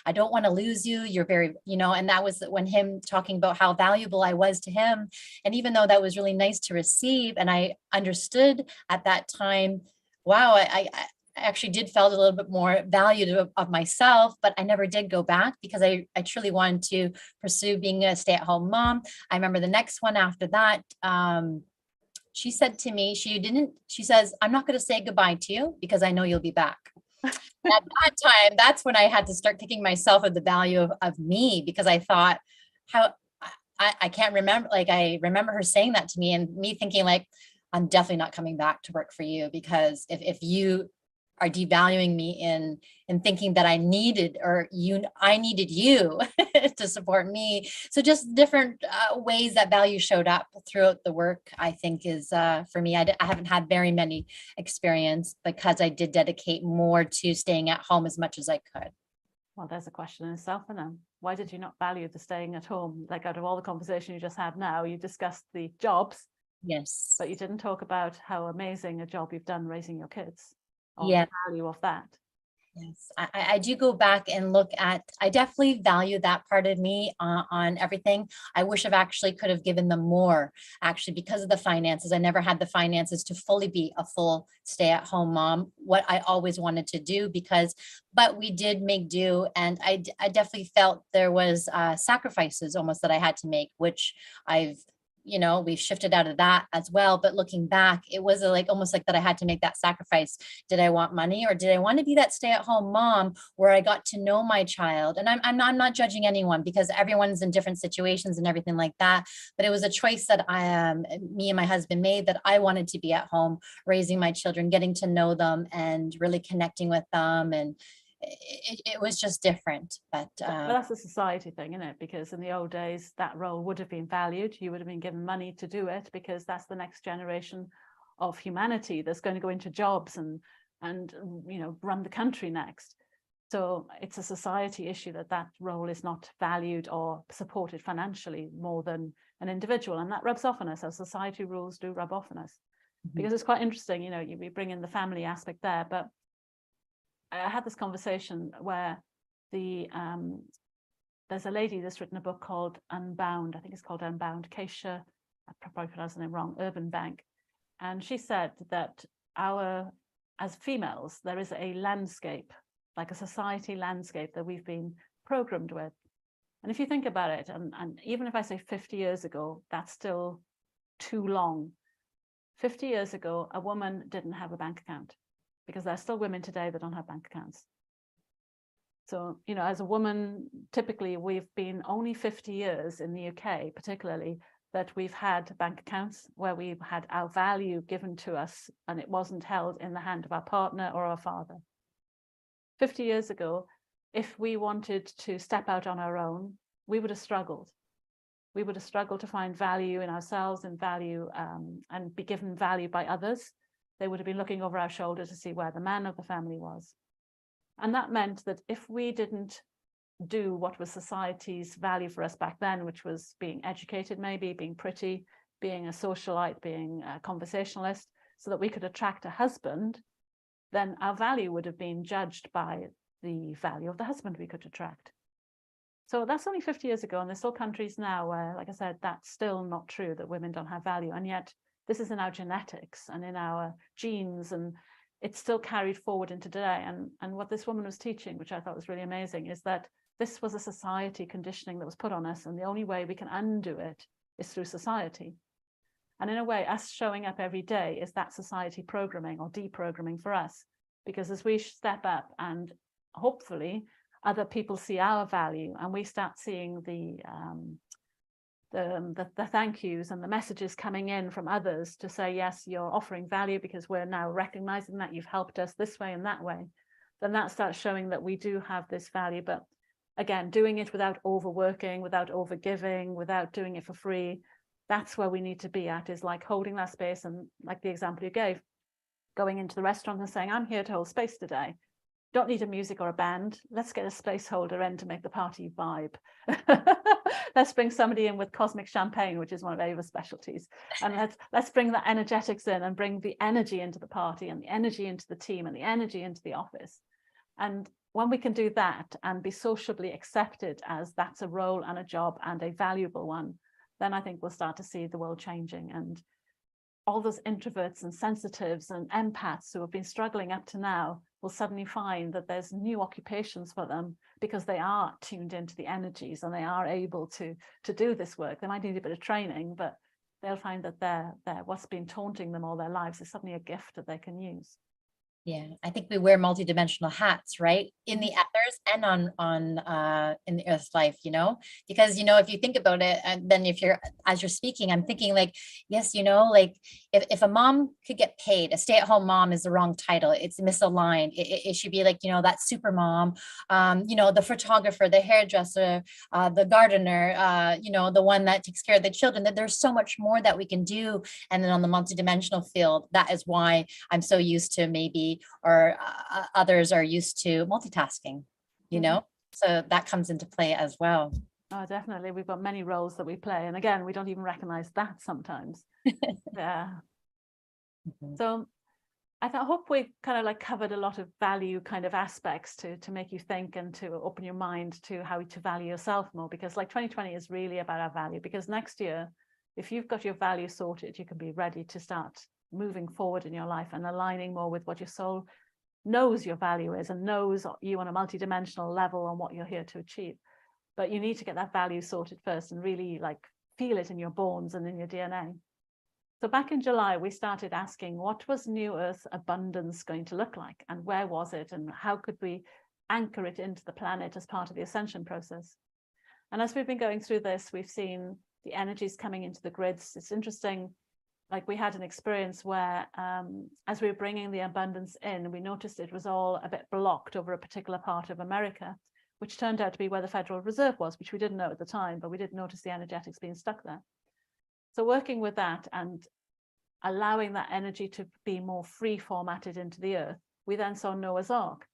I don't want to lose you. You're very, and that was when him talking about how valuable I was to him. And even though that was really nice to receive, and I understood at that time, wow, I actually did felt a little bit more valued of myself, but I never did go back because I truly wanted to pursue being a stay-at-home mom. I remember the next one after that, she said to me, she says, I'm not going to say goodbye to you because I know you'll be back. At that time, that's when I had to start kicking myself at the value of me, because I thought, how I can't remember, like I remember her saying that to me and me thinking like, I'm definitely not coming back to work for you, because if you are devaluing me in thinking that I needed you to support me. So just different ways that value showed up throughout the work, I think is for me, I haven't had very many experience because I did dedicate more to staying at home as much as I could. Well, there's a question in itself for them. Why did you not value the staying at home? Like, out of all the conversation you just had now, you discussed the jobs. Yes. But you didn't talk about how amazing a job you've done raising your kids. Yeah. The value of that. Yes, I do go back and look at, I definitely value that part of me on everything. I wish I've actually could have given them more, actually, because of the finances. I never had the finances to fully be a full stay-at-home mom, what I always wanted to do, but we did make do. And I definitely felt there was sacrifices almost that I had to make, which we've shifted out of that as well. But looking back, it was almost like that I had to make that sacrifice. Did I want money, or did I want to be that stay-at-home mom where I got to know my child? And I'm not judging anyone, because everyone's in different situations and everything like that. But it was a choice that me and my husband made, that I wanted to be at home raising my children, getting to know them and really connecting with them. And it was just different. But that's a society thing, isn't it? Because in the old days, that role would have been valued. You would have been given money to do it, because that's the next generation of humanity that's going to go into jobs and run the country next. So it's a society issue that role is not valued or supported financially more than an individual, and that rubs off on us. Our society rules do rub off on us. Because it's quite interesting, we bring in the family aspect there, but I had this conversation where there's a lady that's written a book called Unbound. I think it's called Unbound. Keisha, I probably pronounced the name wrong, Urban Bank. And she said that as females, there is a landscape, like a society landscape that we've been programmed with. And if you think about it, and even if I say 50 years ago, that's still too long. 50 years ago, a woman didn't have a bank account, because there are still women today that don't have bank accounts. So, as a woman, typically we've been only 50 years in the UK, particularly, that we've had bank accounts where we've had our value given to us and it wasn't held in the hand of our partner or our father. 50 years ago, if we wanted to step out on our own, we would have struggled. We would have struggled to find value in ourselves and value and be given value by others. They would have been looking over our shoulder to see where the man of the family was. And that meant that if we didn't do what was society's value for us back then, which was being educated, maybe being pretty, being a socialite, being a conversationalist, so that we could attract a husband, then our value would have been judged by the value of the husband we could attract. So that's only 50 years ago, and there's still countries now where, like I said, that's still not true, that women don't have value. And yet this is in our genetics and in our genes, and it's still carried forward into today. And what this woman was teaching, which I thought was really amazing, is that this was a society conditioning that was put on us, and the only way we can undo it is through society. And in a way, us showing up every day is that society programming or deprogramming for us, because as we step up and hopefully other people see our value and we start seeing the thank yous and the messages coming in from others to say, yes, you're offering value because we're now recognizing that you've helped us this way and that way, then that starts showing that we do have this value. But again, doing it without overworking, without overgiving, without doing it for free, that's where we need to be at, is like holding that space. And like the example you gave, going into the restaurant and saying, I'm here to hold space today. Don't need a music or a band. Let's get a space holder in to make the party vibe. Let's bring somebody in with cosmic champagne, which is one of Ava's specialties. And let's bring the energetics in and bring the energy into the party and the energy into the team and the energy into the office. And when we can do that and be sociably accepted as that's a role and a job and a valuable one, then I think we'll start to see the world changing. And all those introverts and sensitives and empaths who have been struggling up to now will suddenly find that there's new occupations for them because they are tuned into the energies and they are able to do this work. They might need a bit of training, but they'll find that they're what's been taunting them all their lives is suddenly a gift that they can use. Yeah, I think we wear multidimensional hats, right? In the ethers and on in the earth life, you know, because, you know, if you think about it, and then if you're, as you're speaking, I'm thinking like, yes, you know, like if a mom could get paid, a stay-at-home mom is the wrong title. It's misaligned. It should be like, you know, that super mom, you know, the photographer, the hairdresser, the gardener, you know, the one that takes care of the children, that there's so much more that we can do. And then on the multidimensional field, that is why I'm so used to maybe, or others are used to multitasking, you know, so that comes into play as well. Oh, definitely. We've got many roles that we play. And again, we don't even recognize that sometimes. Yeah. So I hope we kind of like covered a lot of value kind of aspects to make you think and to open your mind to how to value yourself more, because like 2020 is really about our value, because next year, if you've got your value sorted, you can be ready to start moving forward in your life and aligning more with what your soul knows your value is and knows you on a multidimensional level on what you're here to achieve. But you need to get that value sorted first and really like feel it in your bones and in your DNA. So back in July, we started asking, what was New Earth abundance going to look like? And where was it? And how could we anchor it into the planet as part of the ascension process? And as we've been going through this, we've seen the energies coming into the grids. It's interesting. Like we had an experience where as we were bringing the abundance in, we noticed it was all a bit blocked over a particular part of America, which turned out to be where the Federal Reserve was, which we didn't know at the time, but we did notice the energetics being stuck there. So working with that and allowing that energy to be more free formatted into the earth, we then saw Noah's Ark.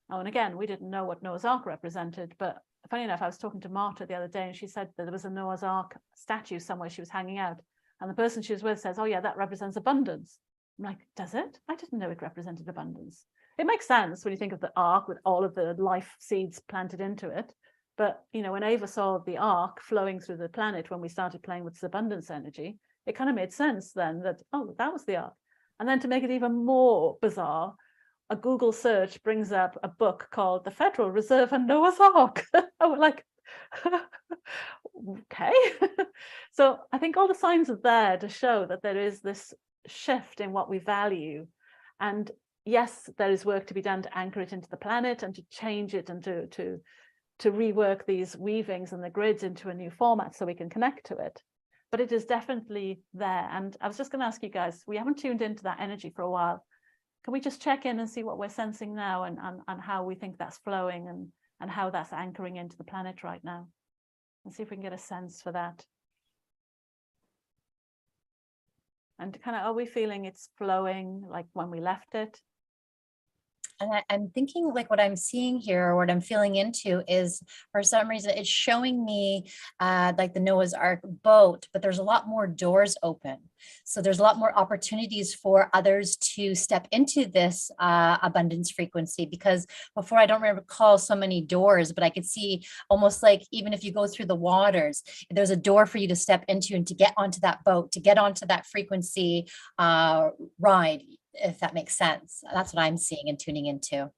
Now, and again, we didn't know what Noah's Ark represented, but funny enough, I was talking to Marta the other day and she said that there was a Noah's Ark statue somewhere she was hanging out. And the person she was with says, oh yeah, that represents abundance. I'm like, does it? I didn't know it represented abundance. It makes sense when you think of the ark with all of the life seeds planted into it. But, you know, when Ava saw the ark flowing through the planet, when we started playing with this abundance energy, it kind of made sense then that, oh, that was the ark. And then to make it even more bizarre, a Google search brings up a book called The Federal Reserve and Noah's Ark. And we're like, okay. So I think all the signs are there to show that there is this shift in what we value. And yes, there is work to be done to anchor it into the planet and to change it and to rework these weavings and the grids into a new format so we can connect to it. But it is definitely there. And I was just going to ask you guys, we haven't tuned into that energy for a while. Can we just check in and see what we're sensing now and how we think that's flowing and how that's anchoring into the planet right now? And see if we can get a sense for that. And kind of, are we feeling it's flowing like when we left it? And I'm thinking like what I'm seeing here, or what I'm feeling into is, for some reason, it's showing me like the Noah's Ark boat, but there's a lot more doors open. So there's a lot more opportunities for others to step into this abundance frequency, because before I don't recall so many doors, but I could see almost like even if you go through the waters, there's a door for you to step into and to get onto that boat, to get onto that frequency ride. if that makes sense. That's what I'm seeing and tuning into.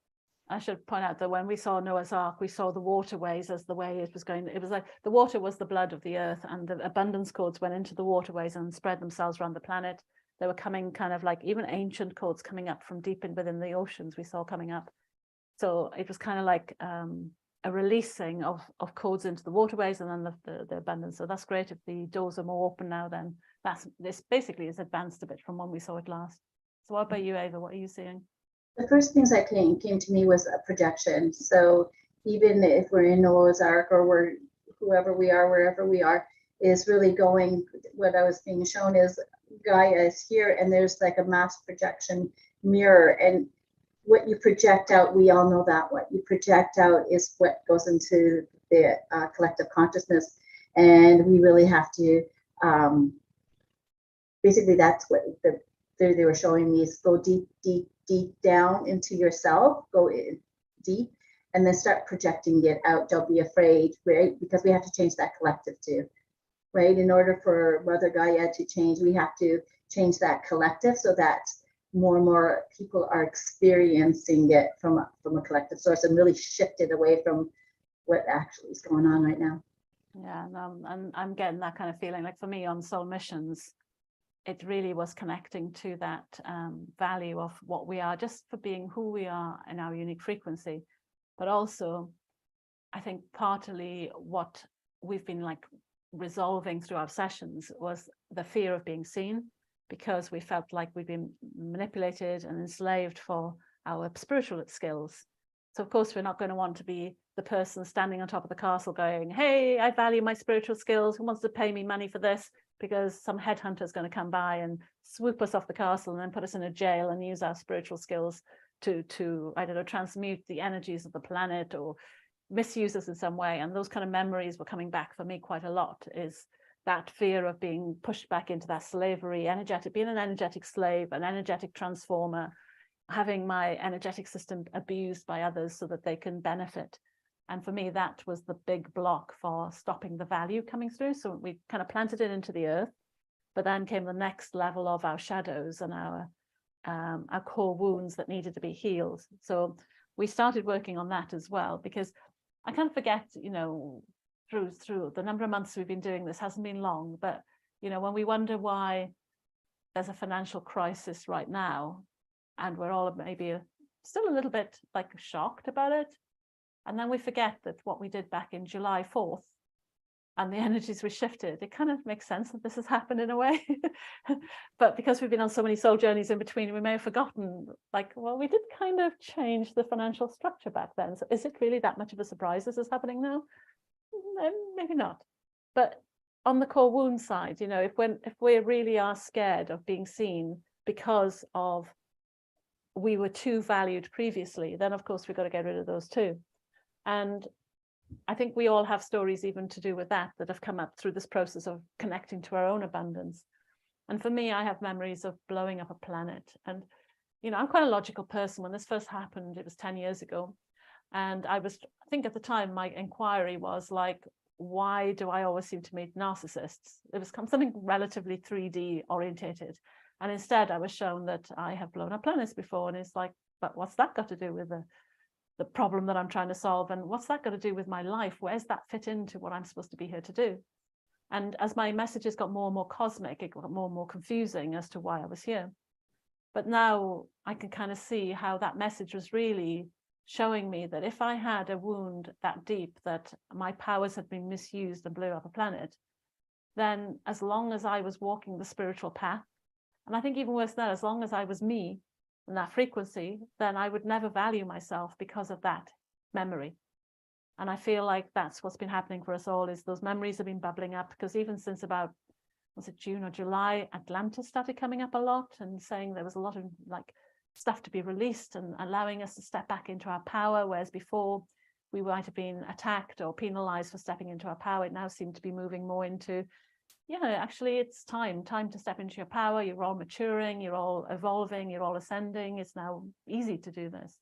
I should point out that when we saw Noah's Ark, we saw the waterways as the way it was going. It was like the water was the blood of the earth, and the abundance codes went into the waterways and spread themselves around the planet. They were coming kind of like even ancient codes coming up from deep in within the oceans we saw coming up. So it was kind of like a releasing of codes into the waterways and then the abundance. So that's great. If the doors are more open now, then this basically is advanced a bit from when we saw it last. So what about you, Ava? What are you seeing? The first things that came to me was a projection. So even if we're in Noah's Ark or we're whoever we are, wherever we are, is really going, what I was being shown is Gaia is here and there's like a mass projection mirror, and what you project out, we all know that what you project out is what goes into the collective consciousness, and we really have to basically, that's what they were showing me, is go deep down into yourself, go in deep, and then start projecting it out. Don't be afraid, right? Because we have to change that collective too, right? In order for Mother Gaia to change, we have to change that collective so that more and more people are experiencing it from a collective source, and really shift it away from what actually is going on right now. Yeah, and I'm getting that kind of feeling. Like for me on Soul Missions, it really was connecting to that value of what we are, just for being who we are in our unique frequency. But also, I think partly what we've been like resolving through our sessions was the fear of being seen, because we felt like we've been manipulated and enslaved for our spiritual skills. So of course, we're not going to want to be the person standing on top of the castle going, hey, I value my spiritual skills. Who wants to pay me money for this? Because some headhunter is going to come by and swoop us off the castle and then put us in a jail and use our spiritual skills to I don't know, transmute the energies of the planet or misuse us in some way. And those kind of memories were coming back for me quite a lot, is that fear of being pushed back into that slavery, being an energetic slave, an energetic transformer, having my energetic system abused by others so that they can benefit. And for me, that was the big block for stopping the value coming through. So we kind of planted it into the earth, but then came the next level of our shadows and our core wounds that needed to be healed. So we started working on that as well, because I can't forget, you know, through the number of months we've been doing this, hasn't been long, but, you know, when we wonder why there's a financial crisis right now, and we're all maybe still a little bit like shocked about it. And then we forget that what we did back in July 4th and the energies we shifted, it kind of makes sense that this has happened in a way. But because we've been on so many soul journeys in between, we may have forgotten, like, well, we did kind of change the financial structure back then. So is it really that much of a surprise this is happening now? Maybe not. But on the core wound side, you know, if we really are scared of being seen because of we were too valued previously, then of course we've got to get rid of those too. And I think we all have stories even to do with that have come up through this process of connecting to our own abundance. And for me, I have memories of blowing up a planet. And, you know, I'm quite a logical person. When this first happened, it was 10 years ago. And I think at the time, my inquiry was like, why do I always seem to meet narcissists? It was something relatively 3D orientated. And instead, I was shown that I have blown up planets before. And it's like, but what's that got to do with the problem that I'm trying to solve? And what's that got to do with my life? Where's that fit into what I'm supposed to be here to do? And as my messages got more and more cosmic, it got more and more confusing as to why I was here. But now I can kind of see how that message was really showing me that if I had a wound that deep, that my powers had been misused and blew up a planet, then as long as I was walking the spiritual path, and I think even worse than that, as long as I was me and that frequency, then I would never value myself because of that memory. And I feel like that's what's been happening for us all, is those memories have been bubbling up, because even since about, was it June or July, Atlantis started coming up a lot and saying there was a lot of like stuff to be released and allowing us to step back into our power, whereas before we might have been attacked or penalized for stepping into our power. It now seemed to be moving more into, yeah, actually it's time to step into your power. You're all maturing, you're all evolving, you're all ascending. It's now easy to do this.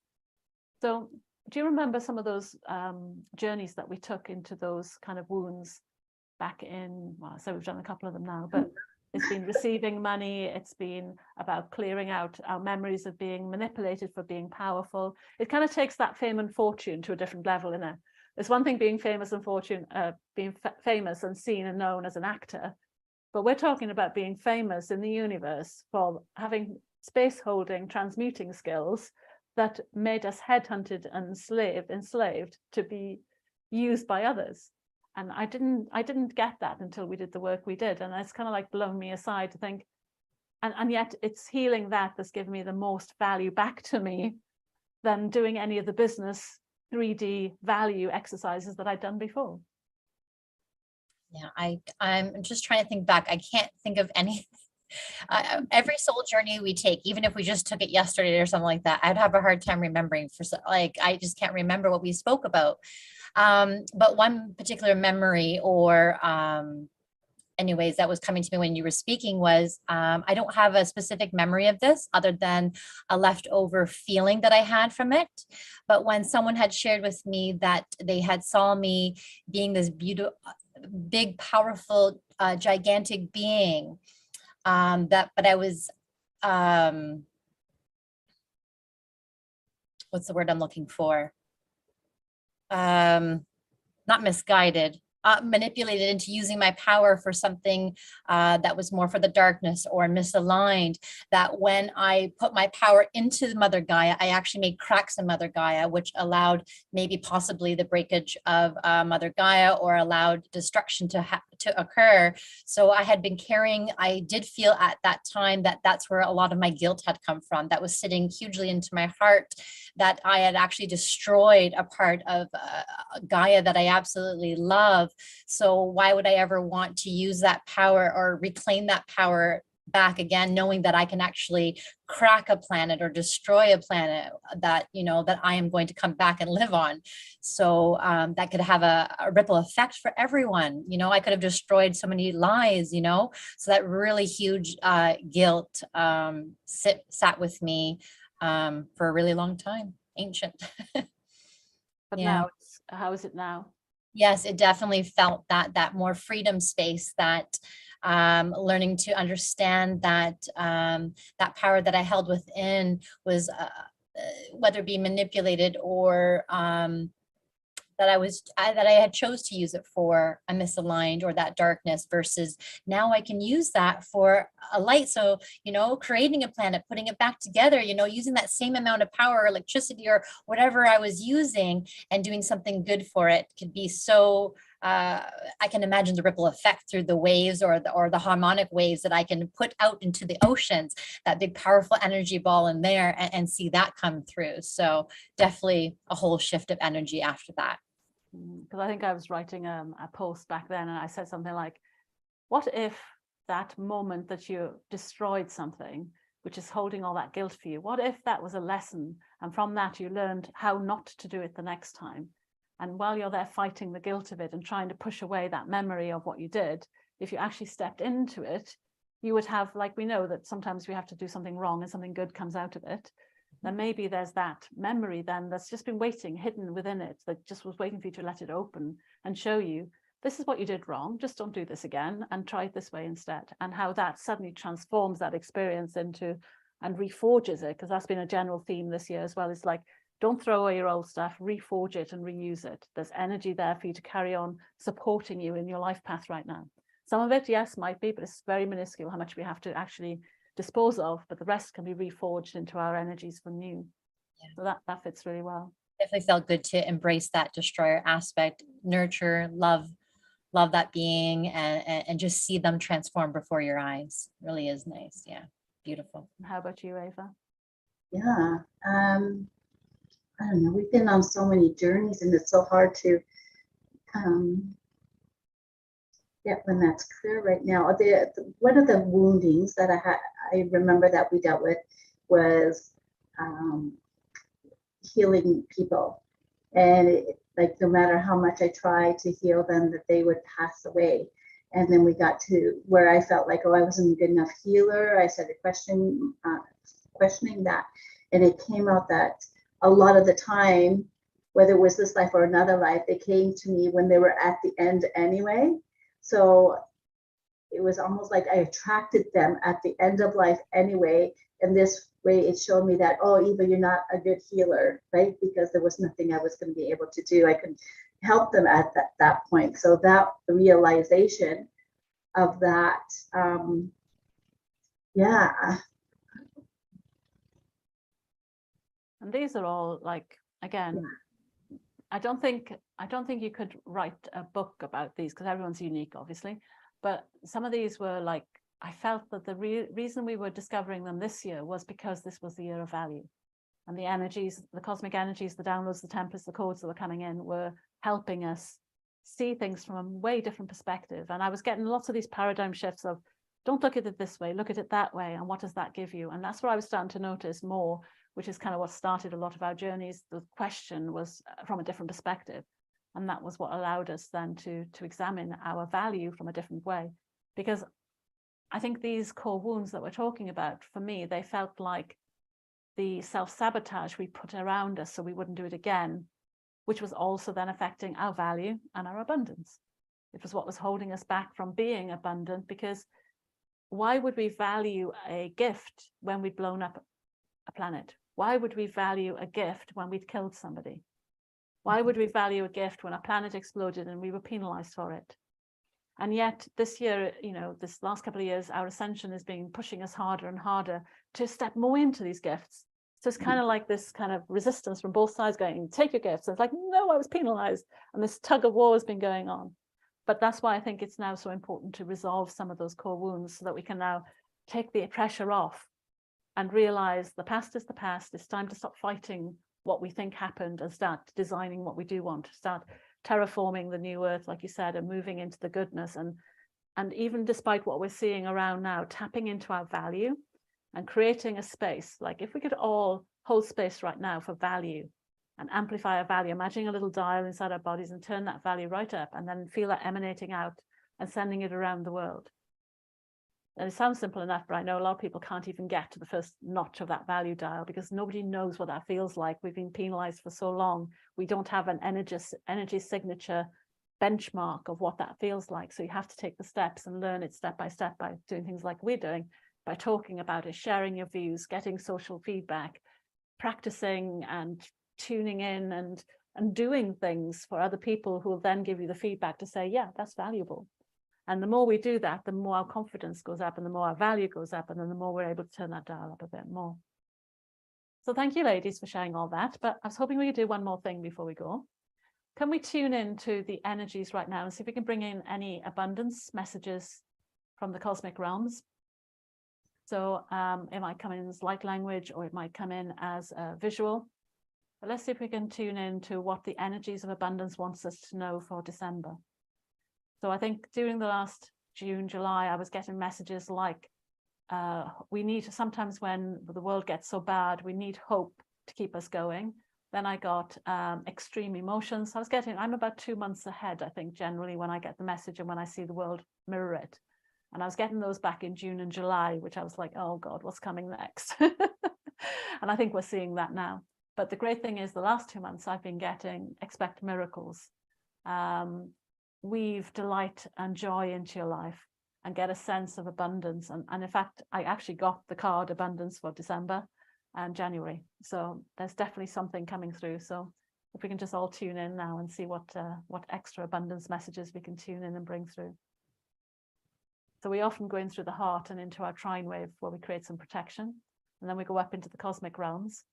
So do you remember some of those journeys that we took into those kind of wounds back in, well, so we've done a couple of them now, but It's been receiving money. It's been about clearing out our memories of being manipulated for being powerful. It kind of takes that fame and fortune to a different level, isn't it? There's one thing being famous and famous and seen and known as an actor, but we're talking about being famous in the universe for having space holding, transmuting skills that made us headhunted and enslaved to be used by others. And I didn't get that until we did the work we did. And it's kind of like blown me aside to think, and yet it's healing that's given me the most value back to me than doing any of the business 3D value exercises that I'd done before. Yeah, I'm just trying to think back. I can't think of any. Every soul journey we take, even if we just took it yesterday or something like that, I'd have a hard time remembering. I just can't remember what we spoke about. But one particular memory or anyways, that was coming to me when you were speaking was, I don't have a specific memory of this other than a leftover feeling that I had from it. But when someone had shared with me that they had saw me being this beautiful, big, powerful, gigantic being, but I was, what's the word I'm looking for? Not misguided, manipulated into using my power for something that was more for the darkness or misaligned, that when I put my power into Mother Gaia, I actually made cracks in Mother Gaia, which allowed maybe possibly the breakage of Mother Gaia or allowed destruction to occur. So I had been carrying, I did feel at that time that that's where a lot of my guilt had come from, that was sitting hugely into my heart, that I had actually destroyed a part of Gaia that I absolutely love. So why would I ever want to use that power or reclaim that power back again, knowing that I can actually crack a planet or destroy a planet that, that I am going to come back and live on. So that could have a ripple effect for everyone. I could have destroyed so many lies, so that really huge guilt sat with me for a really long time, ancient. But Yeah. now, how is it now? Yes, it definitely felt that more freedom space, that learning to understand that that power that I held within was whether it be manipulated or that I had chose to use it for a misaligned or that darkness, versus now I can use that for a light. So, creating a planet, putting it back together, using that same amount of power or electricity or whatever I was using and doing something good for it could be so, I can imagine the ripple effect through the waves or the harmonic waves that I can put out into the oceans, that big powerful energy ball in there, and see that come through. So definitely a whole shift of energy after that. Because I think I was writing a post back then and I said something like, what if that moment that you destroyed something, which is holding all that guilt for you, what if that was a lesson, and from that you learned how not to do it the next time? And while you're there fighting the guilt of it and trying to push away that memory of what you did, if you actually stepped into it, you would have, like, we know that sometimes we have to do something wrong and something good comes out of it. Then maybe there's that memory then that's just been waiting, hidden within it, that just was waiting for you to let it open and show you, this is what you did wrong, just don't do this again and try it this way instead. And how that suddenly transforms that experience into and reforges it, because that's been a general theme this year as well. It's like, don't throw away your old stuff, reforge it and reuse it. There's energy there for you to carry on supporting you in your life path right now. Some of it, yes, might be, but it's very minuscule how much we have to actually dispose of, but the rest can be reforged into our energies for new. Yeah. So that fits really well. Definitely felt good to embrace that destroyer aspect, nurture, love that being, and just see them transform before your eyes. It really is nice. Yeah, beautiful. How about you, Ava? Yeah, I don't know, we've been on so many journeys and it's so hard to get when that's clear right now. One of the woundings that I remember that we dealt with was healing people, and like no matter how much I tried to heal them, that they would pass away. And then we got to where I felt like, oh, I wasn't a good enough healer. I started questioning that, and it came out that a lot of the time, whether it was this life or another life, they came to me when they were at the end anyway. So it was almost like I attracted them at the end of life anyway. And this way it showed me that, oh, Eva, you're not a good healer, right? Because there was nothing I was going to be able to do. I could help them at that point. So that the realization of that, yeah. And these are all like, again, I don't think you could write a book about these because everyone's unique, obviously. But some of these were like, I felt that the reason we were discovering them this year was because this was the year of value. And the energies, the cosmic energies, the downloads, the templates, the codes that were coming in were helping us see things from a way different perspective. And I was getting lots of these paradigm shifts of, don't look at it this way, look at it that way. And what does that give you? And that's where I was starting to notice more, which is kind of what started a lot of our journeys. The question was from a different perspective. And that was what allowed us then to examine our value from a different way. Because I think these core wounds that we're talking about, for me, they felt like the self-sabotage we put around us so we wouldn't do it again, which was also then affecting our value and our abundance. It was what was holding us back from being abundant, because why would we value a gift when we'd blown up a planet? Why would we value a gift when we'd killed somebody? Why would we value a gift when a planet exploded and we were penalized for it? And yet this year, you know, this last couple of years, our ascension has been pushing us harder and harder to step more into these gifts. So it's kind of like this kind of resistance from both sides going, take your gifts. And it's like, no, I was penalized. And this tug of war has been going on. But that's why I think it's now so important to resolve some of those core wounds so that we can now take the pressure off and realize the past is the past. It's time to stop fighting what we think happened and start designing what we do want, start terraforming the new earth, like you said, and moving into the goodness. And even despite what we're seeing around now, tapping into our value and creating a space. Like if we could all hold space right now for value and amplify our value, imagining a little dial inside our bodies and turn that value right up and then feel that emanating out and sending it around the world. And it sounds simple enough, but I know a lot of people can't even get to the first notch of that value dial because nobody knows what that feels like. We've been penalized for so long. We don't have an energy signature benchmark of what that feels like. So you have to take the steps and learn it step by doing things like we're doing, by talking about it, sharing your views, getting social feedback, practicing and tuning in and doing things for other people who will then give you the feedback to say, yeah, that's valuable. And the more we do that, the more our confidence goes up and the more our value goes up, and then the more we're able to turn that dial up a bit more. So thank you, ladies, for sharing all that. But I was hoping we could do one more thing before we go. Can we tune into the energies right now and see if we can bring in any abundance messages from the cosmic realms? So it might come in as light language or it might come in as a visual. But let's see if we can tune into what the energies of abundance wants us to know for December. So I think during the last June, July, I was getting messages like, we need, sometimes when the world gets so bad, we need hope to keep us going. Then I got extreme emotions. I'm about 2 months ahead, I think, generally, when I get the message and when I see the world mirror it. And I was getting those back in June and July, which I was like, oh God, what's coming next? And I think we're seeing that now. But the great thing is the last 2 months I've been getting expect miracles. Weave delight and joy into your life and get a sense of abundance. And in fact, I actually got the card abundance for December and January. So there's definitely something coming through. So if we can just all tune in now and see what extra abundance messages we can tune in and bring through. So we often go in through the heart and into our trine wave where we create some protection. And then we go up into the cosmic realms.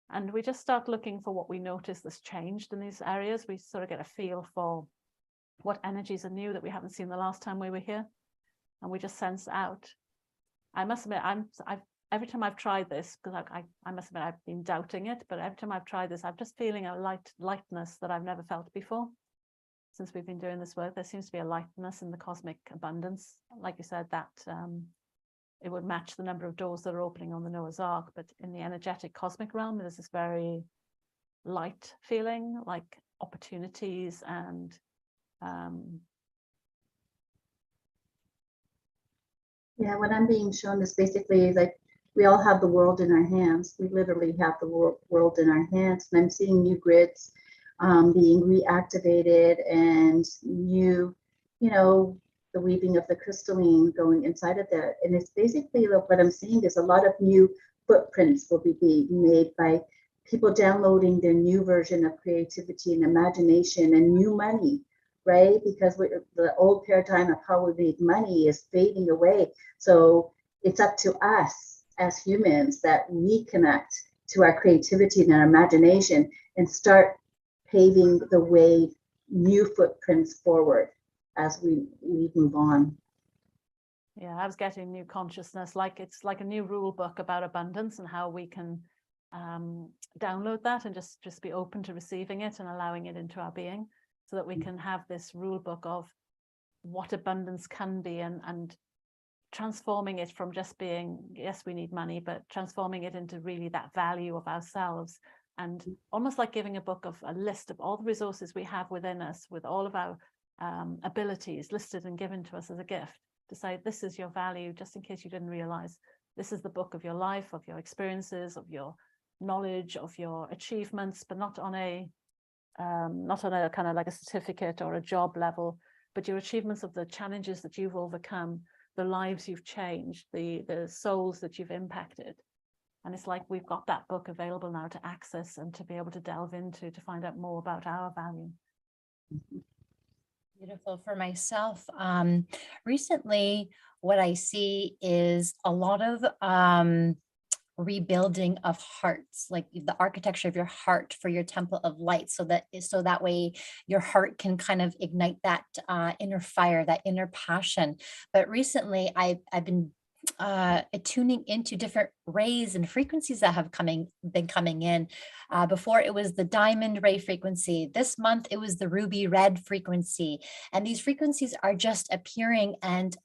And we just start looking for what we notice that's changed in these areas. We sort of get a feel for what energies are new that we haven't seen the last time we were here. And we just sense out. I must admit, every time I've tried this, because I must admit I've been doubting it, but every time I've tried this, I'm just feeling a lightness that I've never felt before. Since we've been doing this work, there seems to be a lightness in the cosmic abundance. Like you said, that it would match the number of doors that are opening on the Noah's Ark, but in the energetic cosmic realm, there's this very light feeling, like opportunities and yeah, what I'm being shown is basically like we all have the world in our hands. We literally have the world in our hands, and I'm seeing new grids being reactivated and new, the weaving of the crystalline going inside of there. And it's basically what I'm seeing is a lot of new footprints will be being made by people downloading their new version of creativity and imagination and new money, right? Because the old paradigm of how we made money is fading away. So it's up to us as humans that we connect to our creativity and our imagination and start paving the way, new footprints forward as we move on. Yeah, I was getting new consciousness, like it's like a new rule book about abundance and how we can download that and just be open to receiving it and allowing it into our being, so that we can have this rule book of what abundance can be, and transforming it from just being, yes, we need money, but transforming it into really that value of ourselves, and almost like giving a book of a list of all the resources we have within us, with all of our abilities listed and given to us as a gift, to say, this is your value, just in case you didn't realize. This is the book of your life, of your experiences, of your knowledge, of your achievements, but not on a kind of like a certificate or a job level, but your achievements of the challenges that you've overcome, the lives you've changed, the souls that you've impacted. And it's like we've got that book available now to access and to be able to delve into, to find out more about our value. Beautiful. For myself, recently, what I see is a lot of rebuilding of hearts, like the architecture of your heart for your temple of light, so that way your heart can kind of ignite that inner fire, that inner passion. But recently I've been tuning into different rays and frequencies that have been coming in. Before it was the diamond ray frequency. This month it was the ruby red frequency. And these frequencies are just appearing and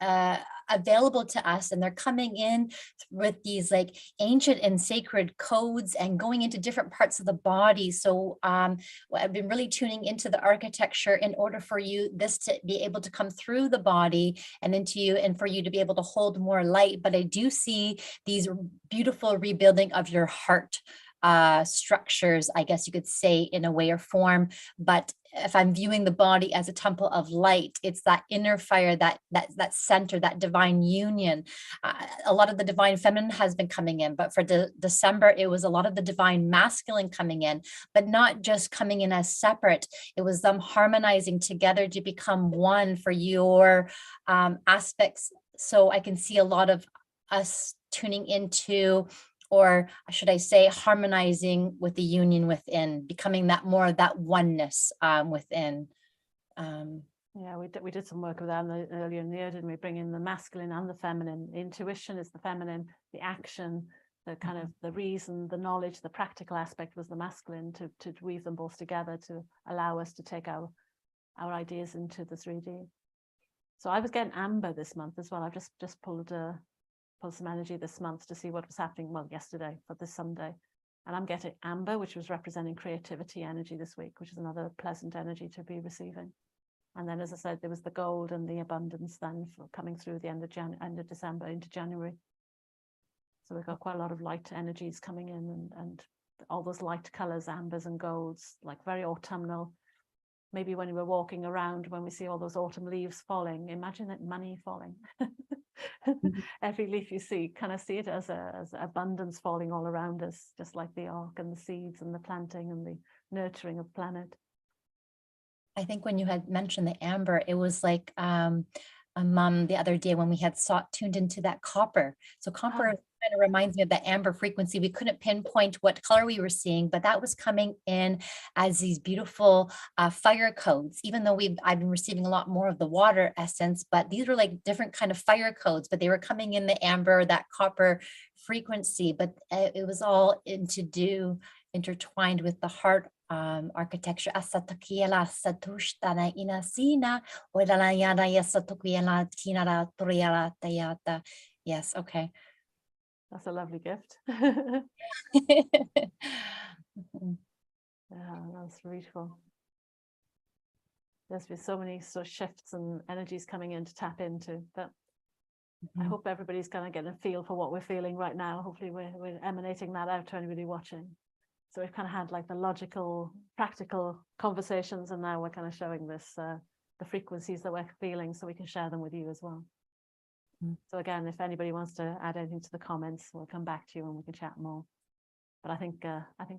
available to us, and they're coming in with these like ancient and sacred codes and going into different parts of the body. So I've been really tuning into the architecture in order for this to be able to come through the body and into you, and for you to be able to hold more light. But I do see these beautiful rebuilding of your heart structures, I guess you could say, in a way or form. But if I'm viewing the body as a temple of light, it's that inner fire, that center, that divine union. A lot of the divine feminine has been coming in, but for December, it was a lot of the divine masculine coming in, but not just coming in as separate. It was them harmonizing together to become one for your aspects. So I can see a lot of us tuning into, or should I say, harmonizing with the union within, becoming that more of that oneness within. Yeah, we did some work with that earlier in the year, didn't we? Bring in the masculine and the feminine. The intuition is the feminine, the action, the kind of the reason, the knowledge, the practical aspect was the masculine, to weave them both together to allow us to take our ideas into the 3D. So I was getting amber this month as well. I've just pulled some energy this month to see what was happening, well, yesterday, for this Sunday. And I'm getting amber, which was representing creativity energy this week, which is another pleasant energy to be receiving. And then, as I said, there was the gold and the abundance then for coming through the end of December into January. So we've got quite a lot of light energies coming in, and all those light colors, ambers and golds, like very autumnal. Maybe when we're walking around, when we see all those autumn leaves falling, imagine that money falling. Every leaf you see, kind of see it as abundance falling all around us, just like the ark and the seeds and the planting and the nurturing of the planet. I think when you had mentioned the amber, it was like the other day when we had tuned into that copper. So copper kind of reminds me of the amber frequency. We couldn't pinpoint what color we were seeing, but that was coming in as these beautiful fire codes, even though I've been receiving a lot more of the water essence, but these were like different kind of fire codes, but they were coming in the amber, that copper frequency, but it was all intertwined with the heart architecture. Yes, okay. That's a lovely gift. Yeah, that's beautiful. There's been so many sort of shifts and energies coming in to tap into, but I hope everybody's kind of getting a feel for what we're feeling right now. Hopefully we're emanating that out to anybody watching. So we've kind of had like the logical, practical conversations, and now we're kind of showing this the frequencies that we're feeling so we can share them with you as well. So again, if anybody wants to add anything to the comments, we'll come back to you and we can chat more. But I think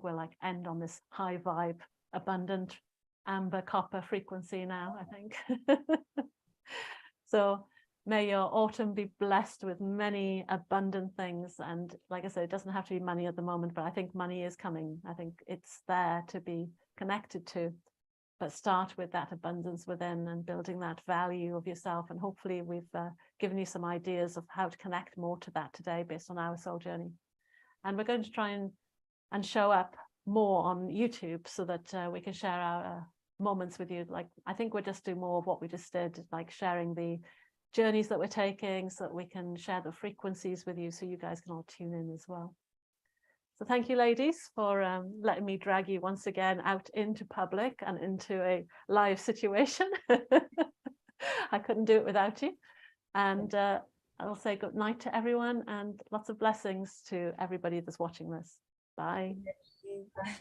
we'll like end on this high vibe, abundant amber copper frequency now, I think. So may your autumn be blessed with many abundant things. And like I said, it doesn't have to be money at the moment, but I think money is coming. I think it's there to be connected to. But start with that abundance within and building that value of yourself. And hopefully we've given you some ideas of how to connect more to that today based on our soul journey. And we're going to try and show up more on YouTube so that we can share our moments with you. Like, I think we'll just do more of what we just did, like sharing the journeys that we're taking so that we can share the frequencies with you so you guys can all tune in as well. So thank you, ladies, for letting me drag you once again out into public and into a live situation. I couldn't do it without you. And I'll say good night to everyone and lots of blessings to everybody that's watching this. Bye. Bye.